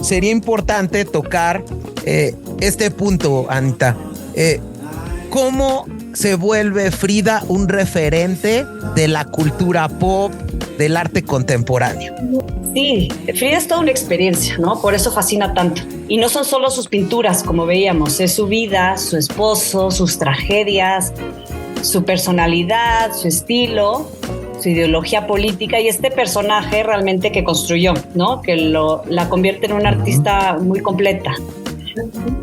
sería importante tocar este punto, Anita. ¿Cómo se vuelve Frida un referente de la cultura pop, del arte contemporáneo? Sí, Frida es toda una experiencia, ¿no? Por eso fascina tanto. Y no son solo sus pinturas, como veíamos, es su vida, su esposo, sus tragedias, su personalidad, su estilo, su ideología política y este personaje realmente que construyó, ¿no? Que la convierte en una artista muy completa.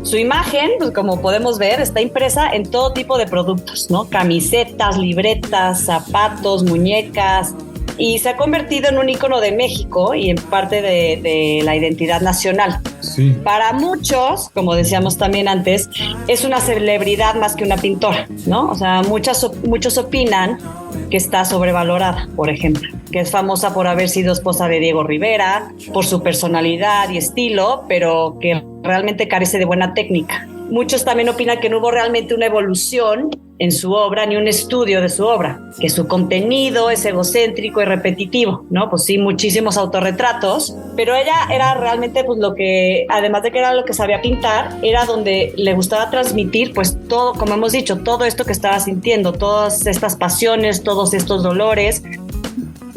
Su imagen, pues como podemos ver, está impresa en todo tipo de productos, ¿no? Camisetas, libretas, zapatos, muñecas, y se ha convertido en un ícono de México y en parte de la identidad nacional. Sí. Para muchos, como decíamos también antes, es una celebridad más que una pintora, ¿no? O sea, muchos opinan que está sobrevalorada, por ejemplo, que es famosa por haber sido esposa de Diego Rivera, por su personalidad y estilo, pero que realmente carece de buena técnica. Muchos también opinan que no hubo realmente una evolución en su obra ni un estudio de su obra, que su contenido es egocéntrico y repetitivo, ¿no? Pues sí, muchísimos autorretratos, pero ella era realmente pues lo que, además de que era lo que sabía pintar, era donde le gustaba transmitir pues todo, como hemos dicho, todo esto que estaba sintiendo, todas estas pasiones, todos estos dolores.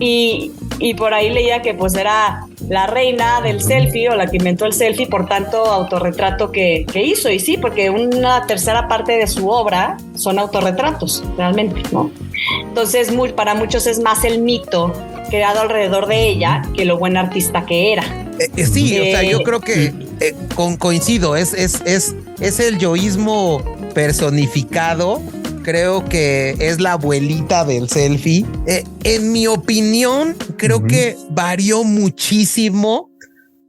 Y por ahí leía que pues era la reina del selfie o la que inventó el selfie, por tanto autorretrato que hizo. Y sí, porque una tercera parte de su obra son autorretratos, realmente, ¿no? Entonces para muchos es más el mito creado alrededor de ella que lo buen artista que era. Sí, o sea, yo creo que coincido, es el yoísmo personificado. Creo que es la abuelita del selfie. En mi opinión, creo que varió muchísimo.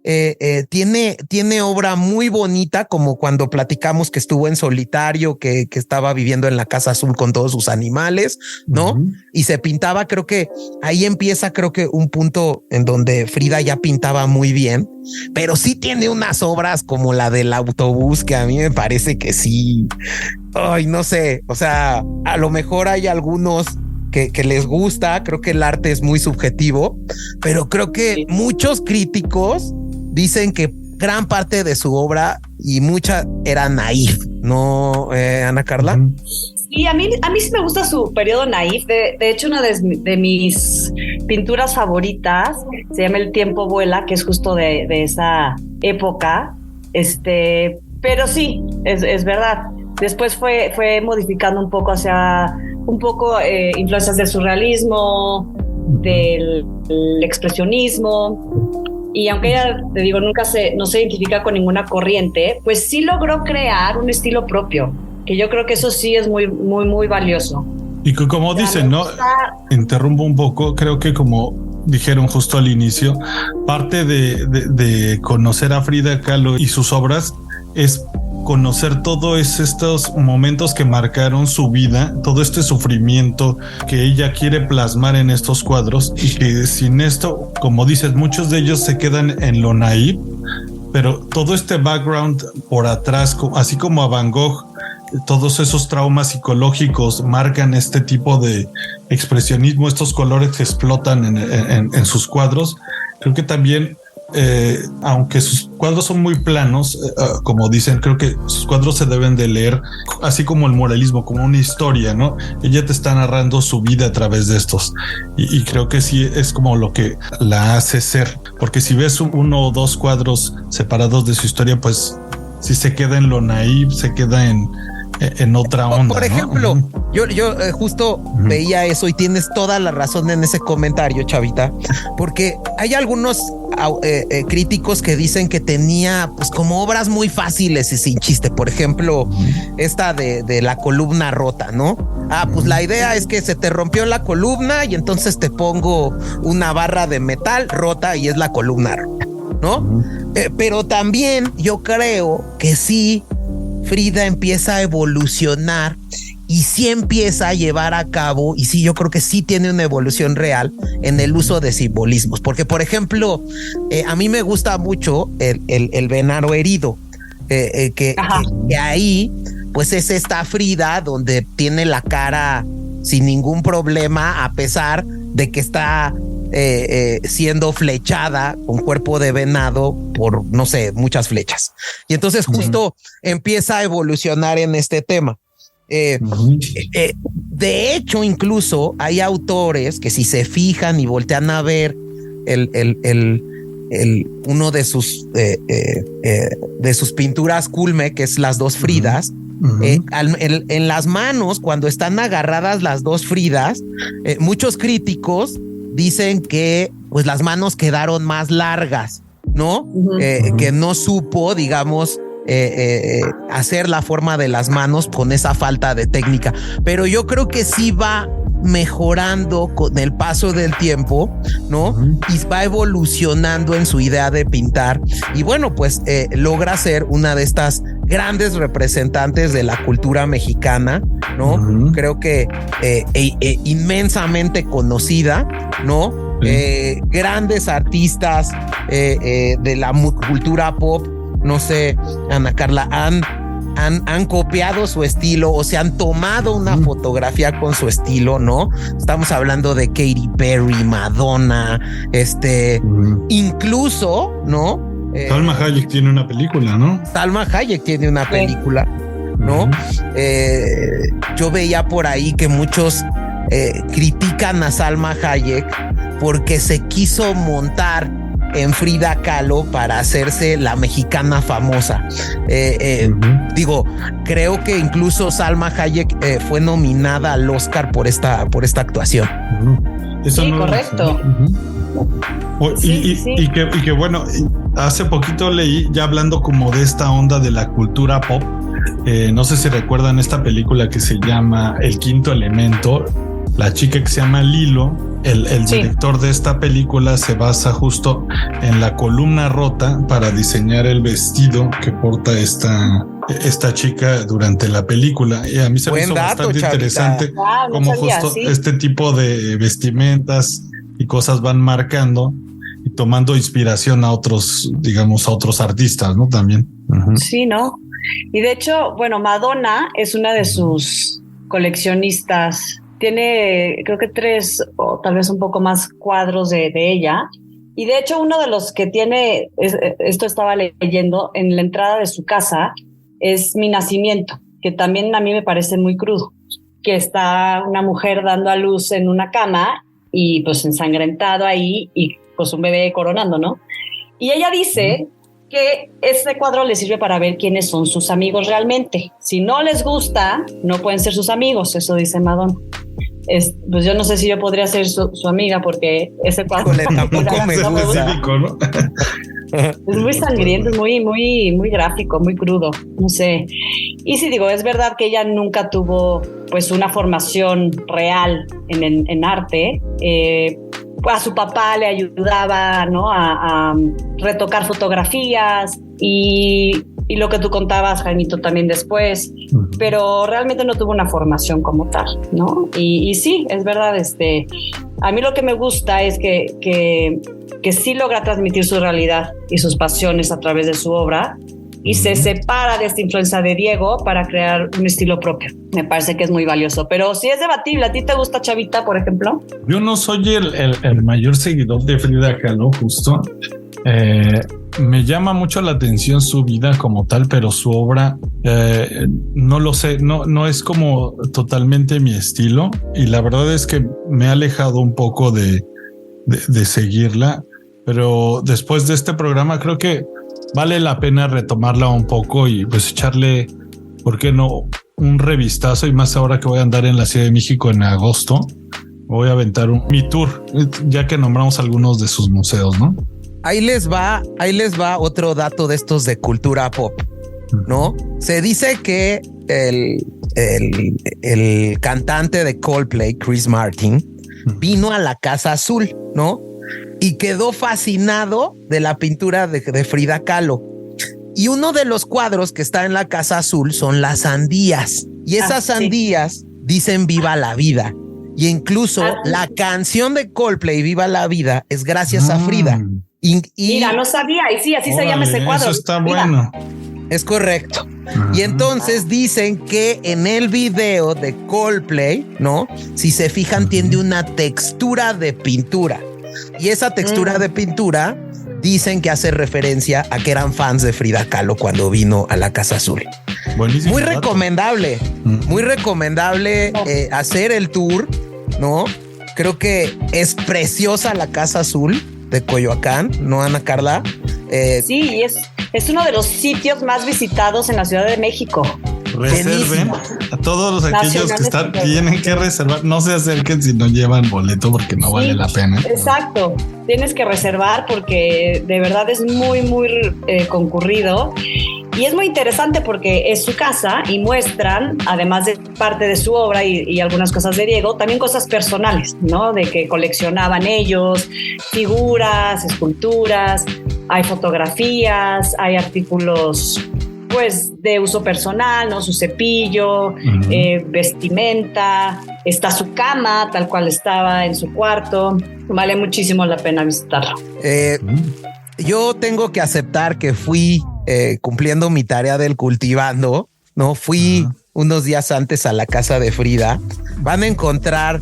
Tiene obra muy bonita, como cuando platicamos que estuvo en solitario, que estaba viviendo en la Casa Azul con todos sus animales, ¿no? Y se pintaba, creo que ahí empieza, creo que un punto en donde Frida ya pintaba muy bien, pero sí tiene unas obras como la del autobús que a mí me parece que sí. Ay, no sé, o sea, a lo mejor hay algunos que les gusta, creo que el arte es muy subjetivo, pero creo que muchos críticos dicen que gran parte de su obra y mucha era naif, ¿no, Ana Carla? Sí, a mí sí me gusta su periodo naif. De hecho, una de mis pinturas favoritas se llama El tiempo vuela, que es justo de esa época. Pero sí, es verdad. Después fue modificando un poco hacia influencias del surrealismo, del expresionismo. Y aunque ella, te digo, no se identifica con ninguna corriente, pues sí logró crear un estilo propio, que yo creo que eso sí es muy, muy, muy valioso. Y como dicen, ¿no? Interrumpo un poco, creo que como dijeron justo al inicio, parte de conocer a Frida Kahlo y sus obras es conocer todos estos momentos que marcaron su vida, todo este sufrimiento que ella quiere plasmar en estos cuadros, y que sin esto, como dices, muchos de ellos se quedan en lo naïve, pero todo este background por atrás, así como a Van Gogh, todos esos traumas psicológicos marcan este tipo de expresionismo, estos colores que explotan en sus cuadros. Creo que también, aunque sus cuadros son muy planos, como dicen, creo que sus cuadros se deben de leer así como el muralismo, como una historia, ¿no? Ella te está narrando su vida a través de estos, y creo que sí es como lo que la hace ser, porque si ves uno o dos cuadros separados de su historia, pues si se queda en lo naïve, se queda en otra onda. Por ejemplo, ¿no? yo justo veía eso, y tienes toda la razón en ese comentario, Chavita, porque hay algunos críticos que dicen que tenía pues como obras muy fáciles y sin chiste. Por ejemplo, esta de la columna rota, ¿no? Pues la idea es que se te rompió la columna y entonces te pongo una barra de metal rota y es la columna rota, ¿no? Pero también yo creo que sí, Frida empieza a evolucionar y sí empieza a llevar a cabo, y sí, yo creo que sí tiene una evolución real en el uso de simbolismos, porque por ejemplo, a mí me gusta mucho el venado herido, que ahí pues es esta Frida donde tiene la cara sin ningún problema, a pesar de que está siendo flechada con cuerpo de venado por, no sé, muchas flechas. Y entonces justo empieza a evolucionar en este tema. De hecho, incluso hay autores que si se fijan y voltean a ver uno de sus pinturas culme, que es las dos Fridas, en las manos, cuando están agarradas las dos Fridas, muchos críticos dicen que pues las manos quedaron más largas, ¿no? Que no supo, digamos, hacer la forma de las manos con esa falta de técnica. Pero yo creo que sí va mejorando con el paso del tiempo, ¿no? Y va evolucionando en su idea de pintar. Y bueno, pues logra ser una de estas grandes representantes de la cultura mexicana, ¿no? Creo que inmensamente conocida, ¿no? Grandes artistas de la cultura pop, no sé, Ana Carla, han copiado su estilo o se han tomado una fotografía con su estilo, ¿no? Estamos hablando de Katy Perry, Madonna, incluso, ¿no? Salma Hayek tiene una película, ¿no? Salma Hayek tiene una película, ¿no? Yo veía por ahí que muchos critican a Salma Hayek porque se quiso montar en Frida Kahlo para hacerse la mexicana famosa. Digo, creo que incluso Salma Hayek fue nominada al Oscar por esta actuación. Eso sí, no correcto. Y que bueno, hace poquito leí, ya hablando como de esta onda de la cultura pop, no sé si recuerdan esta película que se llama El Quinto Elemento. La chica que se llama Lilo, el director de esta película se basa justo en la columna rota para diseñar el vestido que porta esta chica durante la película. Y a mí se me hizo bastante interesante cómo justo este tipo de vestimentas y cosas van marcando y tomando inspiración a otros, digamos, a otros artistas, ¿no? También. Sí, ¿no? Y de hecho, bueno, Madonna es una de sus coleccionistas. Tiene, creo que 3 o tal vez un poco más cuadros de ella. Y de hecho, uno de los que tiene, esto estaba leyendo, en la entrada de su casa, es Mi Nacimiento, que también a mí me parece muy crudo, que está una mujer dando a luz en una cama y pues ensangrentado ahí y pues un bebé coronando, ¿no? Y ella dice que este cuadro les sirve para ver quiénes son sus amigos realmente. Si no les gusta, no pueden ser sus amigos, eso dice Madonna. Pues yo no sé si yo podría ser su amiga porque ese cuadro tampoco me gusta. Cívico, ¿no? Es muy sangriento, es muy gráfico, muy crudo, no sé. Y sí, digo, es verdad que ella nunca tuvo pues una formación real en arte. A su papá le ayudaba, ¿no? a retocar fotografías y lo que tú contabas, Jaimito, también después, pero realmente no tuvo una formación como tal, ¿no? Y sí, es verdad, a mí lo que me gusta es que sí logra transmitir su realidad y sus pasiones a través de su obra y se separa de esta influencia de Diego para crear un estilo propio. Me parece que es muy valioso, pero sí es debatible. ¿A ti te gusta Chavita, por ejemplo? Yo no soy el mayor seguidor de Frida Kahlo, justo. Me llama mucho la atención su vida como tal, pero su obra no lo sé, no es como totalmente mi estilo y la verdad es que me ha alejado un poco de seguirla, pero después de este programa creo que vale la pena retomarla un poco y pues echarle, ¿por qué no?, un revistazo, y más ahora que voy a andar en la Ciudad de México en agosto. Voy a aventar mi tour, ya que nombramos algunos de sus museos, ¿no? Ahí les va otro dato de estos de cultura pop, ¿no? Se dice que el cantante de Coldplay, Chris Martin, vino a la Casa Azul, ¿no? Y quedó fascinado de la pintura de Frida Kahlo. Y uno de los cuadros que está en la Casa Azul son las sandías. Y esas sandías dicen viva la vida. Y incluso la canción de Coldplay, Viva la Vida, es gracias a Frida. Mira, no sabía. Y sí, así se llama ese cuadro. Eso está bueno. Es correcto. Y entonces dicen que en el video de Coldplay, ¿no? Si se fijan, tiene una textura de pintura. Y esa textura de pintura dicen que hace referencia a que eran fans de Frida Kahlo cuando vino a la Casa Azul. Buenísimo. Muy recomendable, hacer el tour, ¿no? Creo que es preciosa la Casa Azul de Coyoacán, ¿no, Ana Carla? Sí, es uno de los sitios más visitados en la Ciudad de México. Reserven a todos aquellos que tienen que reservar. No se acerquen si no llevan boleto porque no vale la pena. Exacto. Tienes que reservar porque de verdad es muy concurrido. Y es muy interesante porque es su casa y muestran, además de parte de su obra y algunas cosas de Diego, también cosas personales, ¿no? De que coleccionaban ellos, figuras, esculturas, hay fotografías, hay artículos pues de uso personal, ¿no? Su cepillo, vestimenta, está su cama tal cual estaba en su cuarto. Vale muchísimo la pena visitarlo. Yo tengo que aceptar que fui cumpliendo mi tarea del cultivando, ¿no? Fui unos días antes a la casa de Frida. Van a encontrar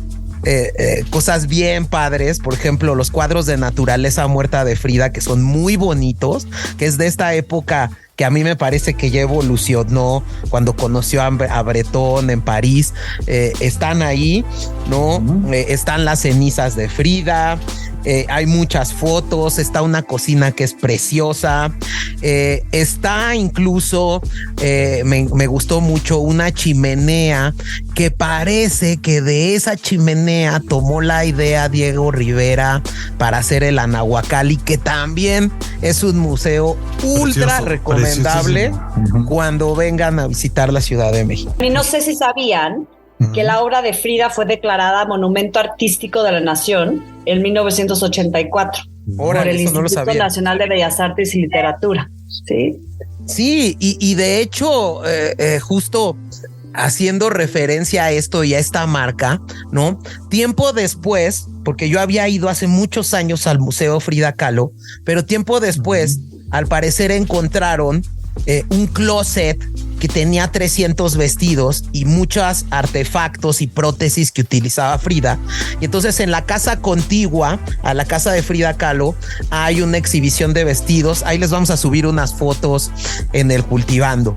cosas bien padres, por ejemplo, los cuadros de naturaleza muerta de Frida, que son muy bonitos, que es de esta época que a mí me parece que ya evolucionó cuando conoció a Breton en París. Están ahí, ¿no? Están las cenizas de Frida. Hay muchas fotos, está una cocina que es preciosa, está incluso, me gustó mucho, una chimenea que parece que de esa chimenea tomó la idea Diego Rivera para hacer el Anahuacalli, que también es un museo ultra recomendable cuando vengan a visitar la Ciudad de México. Y no sé si sabían que la obra de Frida fue declarada Monumento Artístico de la Nación en 1984 por el Instituto Nacional de Bellas Artes y Literatura. Sí, y de hecho, justo haciendo referencia a esto y a esta marca, ¿no? Tiempo después, porque yo había ido hace muchos años al Museo Frida Kahlo, pero tiempo después, al parecer encontraron un closet que tenía 300 vestidos y muchos artefactos y prótesis que utilizaba Frida. Y entonces en la casa contigua a la casa de Frida Kahlo hay una exhibición de vestidos. Ahí les vamos a subir unas fotos en el Cultivando.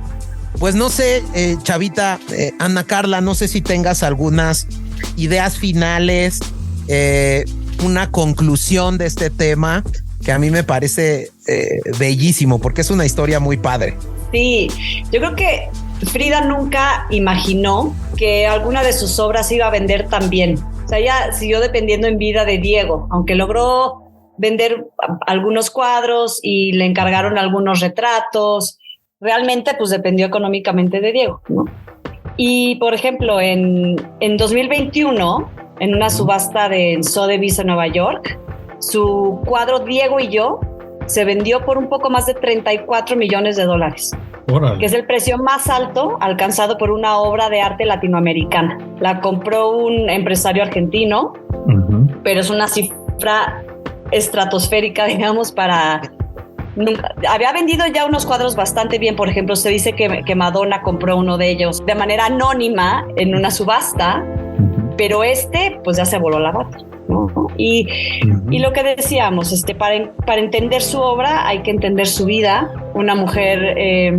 Pues no sé, Chavita, Ana Carla, no sé si tengas algunas ideas finales, una conclusión de este tema que a mí me parece bellísimo, porque es una historia muy padre. Sí, yo creo que Frida nunca imaginó que alguna de sus obras iba a vender tan bien. O sea, ella siguió dependiendo en vida de Diego, aunque logró vender algunos cuadros y le encargaron algunos retratos. Realmente, pues dependió económicamente de Diego, ¿no? Y, por ejemplo, en 2021, en una subasta de Sotheby's en Nueva York, su cuadro Diego y yo se vendió por un poco más de $34 millones. Órale. Que es el precio más alto alcanzado por una obra de arte latinoamericana. La compró un empresario argentino, pero es una cifra estratosférica, digamos, para... Nunca. Había vendido ya unos cuadros bastante bien. Por ejemplo, se dice que Madonna compró uno de ellos de manera anónima en una subasta, pero pues ya se voló la bata, ¿no? Y lo que decíamos, para entender su obra hay que entender su vida. Una mujer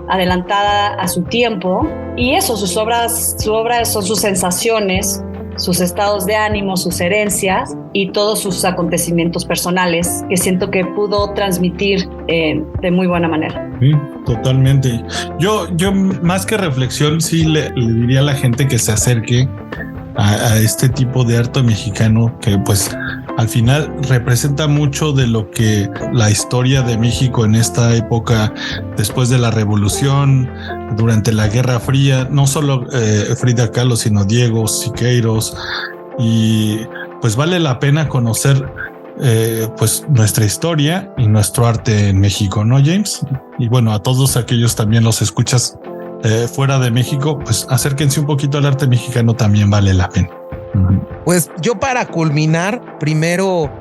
adelantada a su tiempo, y eso, su obra son sus sensaciones, sus estados de ánimo, sus herencias y todos sus acontecimientos personales, que siento que pudo transmitir de muy buena manera. Sí, totalmente. Yo más que reflexión, sí le diría a la gente que se acerque a este tipo de arte mexicano, que pues al final representa mucho de lo que la historia de México en esta época, después de la Revolución, durante la Guerra Fría, no solo Frida Kahlo, sino Diego, Siqueiros, y pues vale la pena conocer pues nuestra historia y nuestro arte en México, ¿no, James? Y bueno, a todos aquellos también los escuchas fuera de México, pues acérquense un poquito al arte mexicano, también vale la pena. Pues yo, para culminar, primero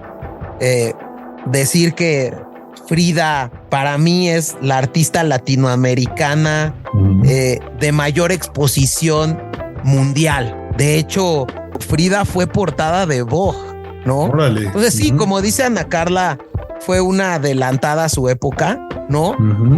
decir que Frida para mí es la artista latinoamericana de mayor exposición mundial. De hecho, Frida fue portada de Vogue, ¿no? Órale. Entonces sí, como dice Ana Carla, fue una adelantada a su época, ¿no?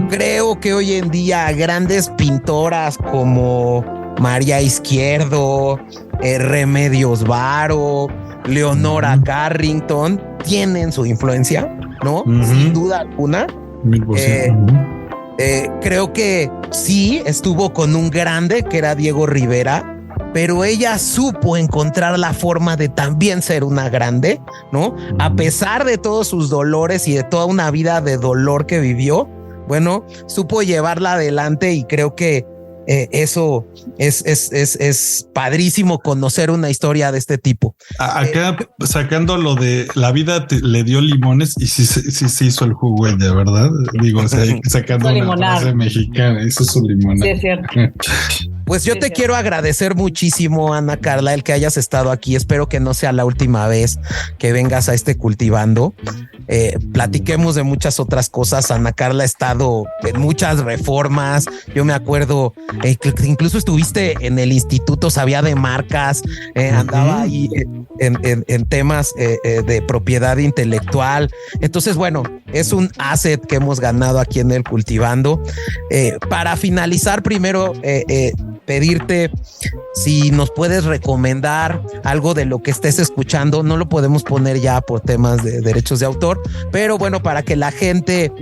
Creo que hoy en día grandes pintoras como María Izquierdo, Remedios Varo, Leonora Carrington tienen su influencia, ¿no? Sin duda alguna. 1000%. Creo que sí estuvo con un grande que era Diego Rivera, pero ella supo encontrar la forma de también ser una grande, ¿no? A pesar de todos sus dolores y de toda una vida de dolor que vivió, bueno, supo llevarla adelante, y creo que eso es padrísimo, conocer una historia de este tipo. Acá sacando lo de la vida le dio limones, y sí se hizo el jugo, de verdad. Digo, o sea, sacando una frase mexicana, eso es un limonada. Sí, es cierto. Pues yo te quiero agradecer muchísimo, Ana Carla, el que hayas estado aquí. Espero que no sea la última vez que vengas a Cultivando. Platiquemos de muchas otras cosas. Ana Carla ha estado en muchas reformas. Yo me acuerdo que incluso estuviste en el Instituto Sabía de Marcas, andaba ahí en temas de propiedad intelectual. Entonces, bueno, es un asset que hemos ganado aquí en el Cultivando. Para finalizar, primero pedirte si nos puedes recomendar algo de lo que estés escuchando. No lo podemos poner ya por temas de derechos de autor, pero bueno, para que la gente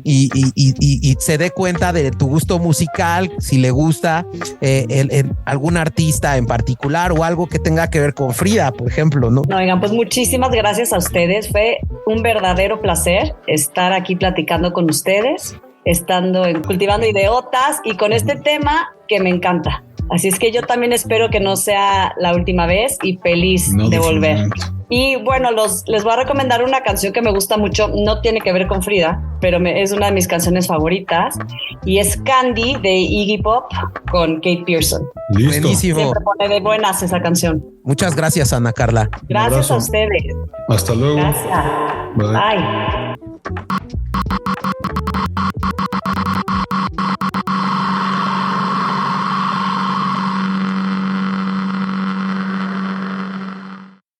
y se dé cuenta de tu gusto musical, si le gusta algún artista en particular o algo que tenga que ver con Frida, por ejemplo, ¿no? No, oigan, pues muchísimas gracias a ustedes. Fue un verdadero placer estar aquí platicando con ustedes, estando en Cultivando Ideotas y con este tema que me encanta. Así es que yo también espero que no sea la última vez, y feliz de volver. Y bueno, les voy a recomendar una canción que me gusta mucho. No tiene que ver con Frida, pero es una de mis canciones favoritas, y es Candy de Iggy Pop con Kate Pearson. Listo. Buenísimo. Siempre pone de buenas esa canción. Muchas gracias, Ana Carla. Gracias a ustedes. Hasta luego. Gracias. Bye. Bye.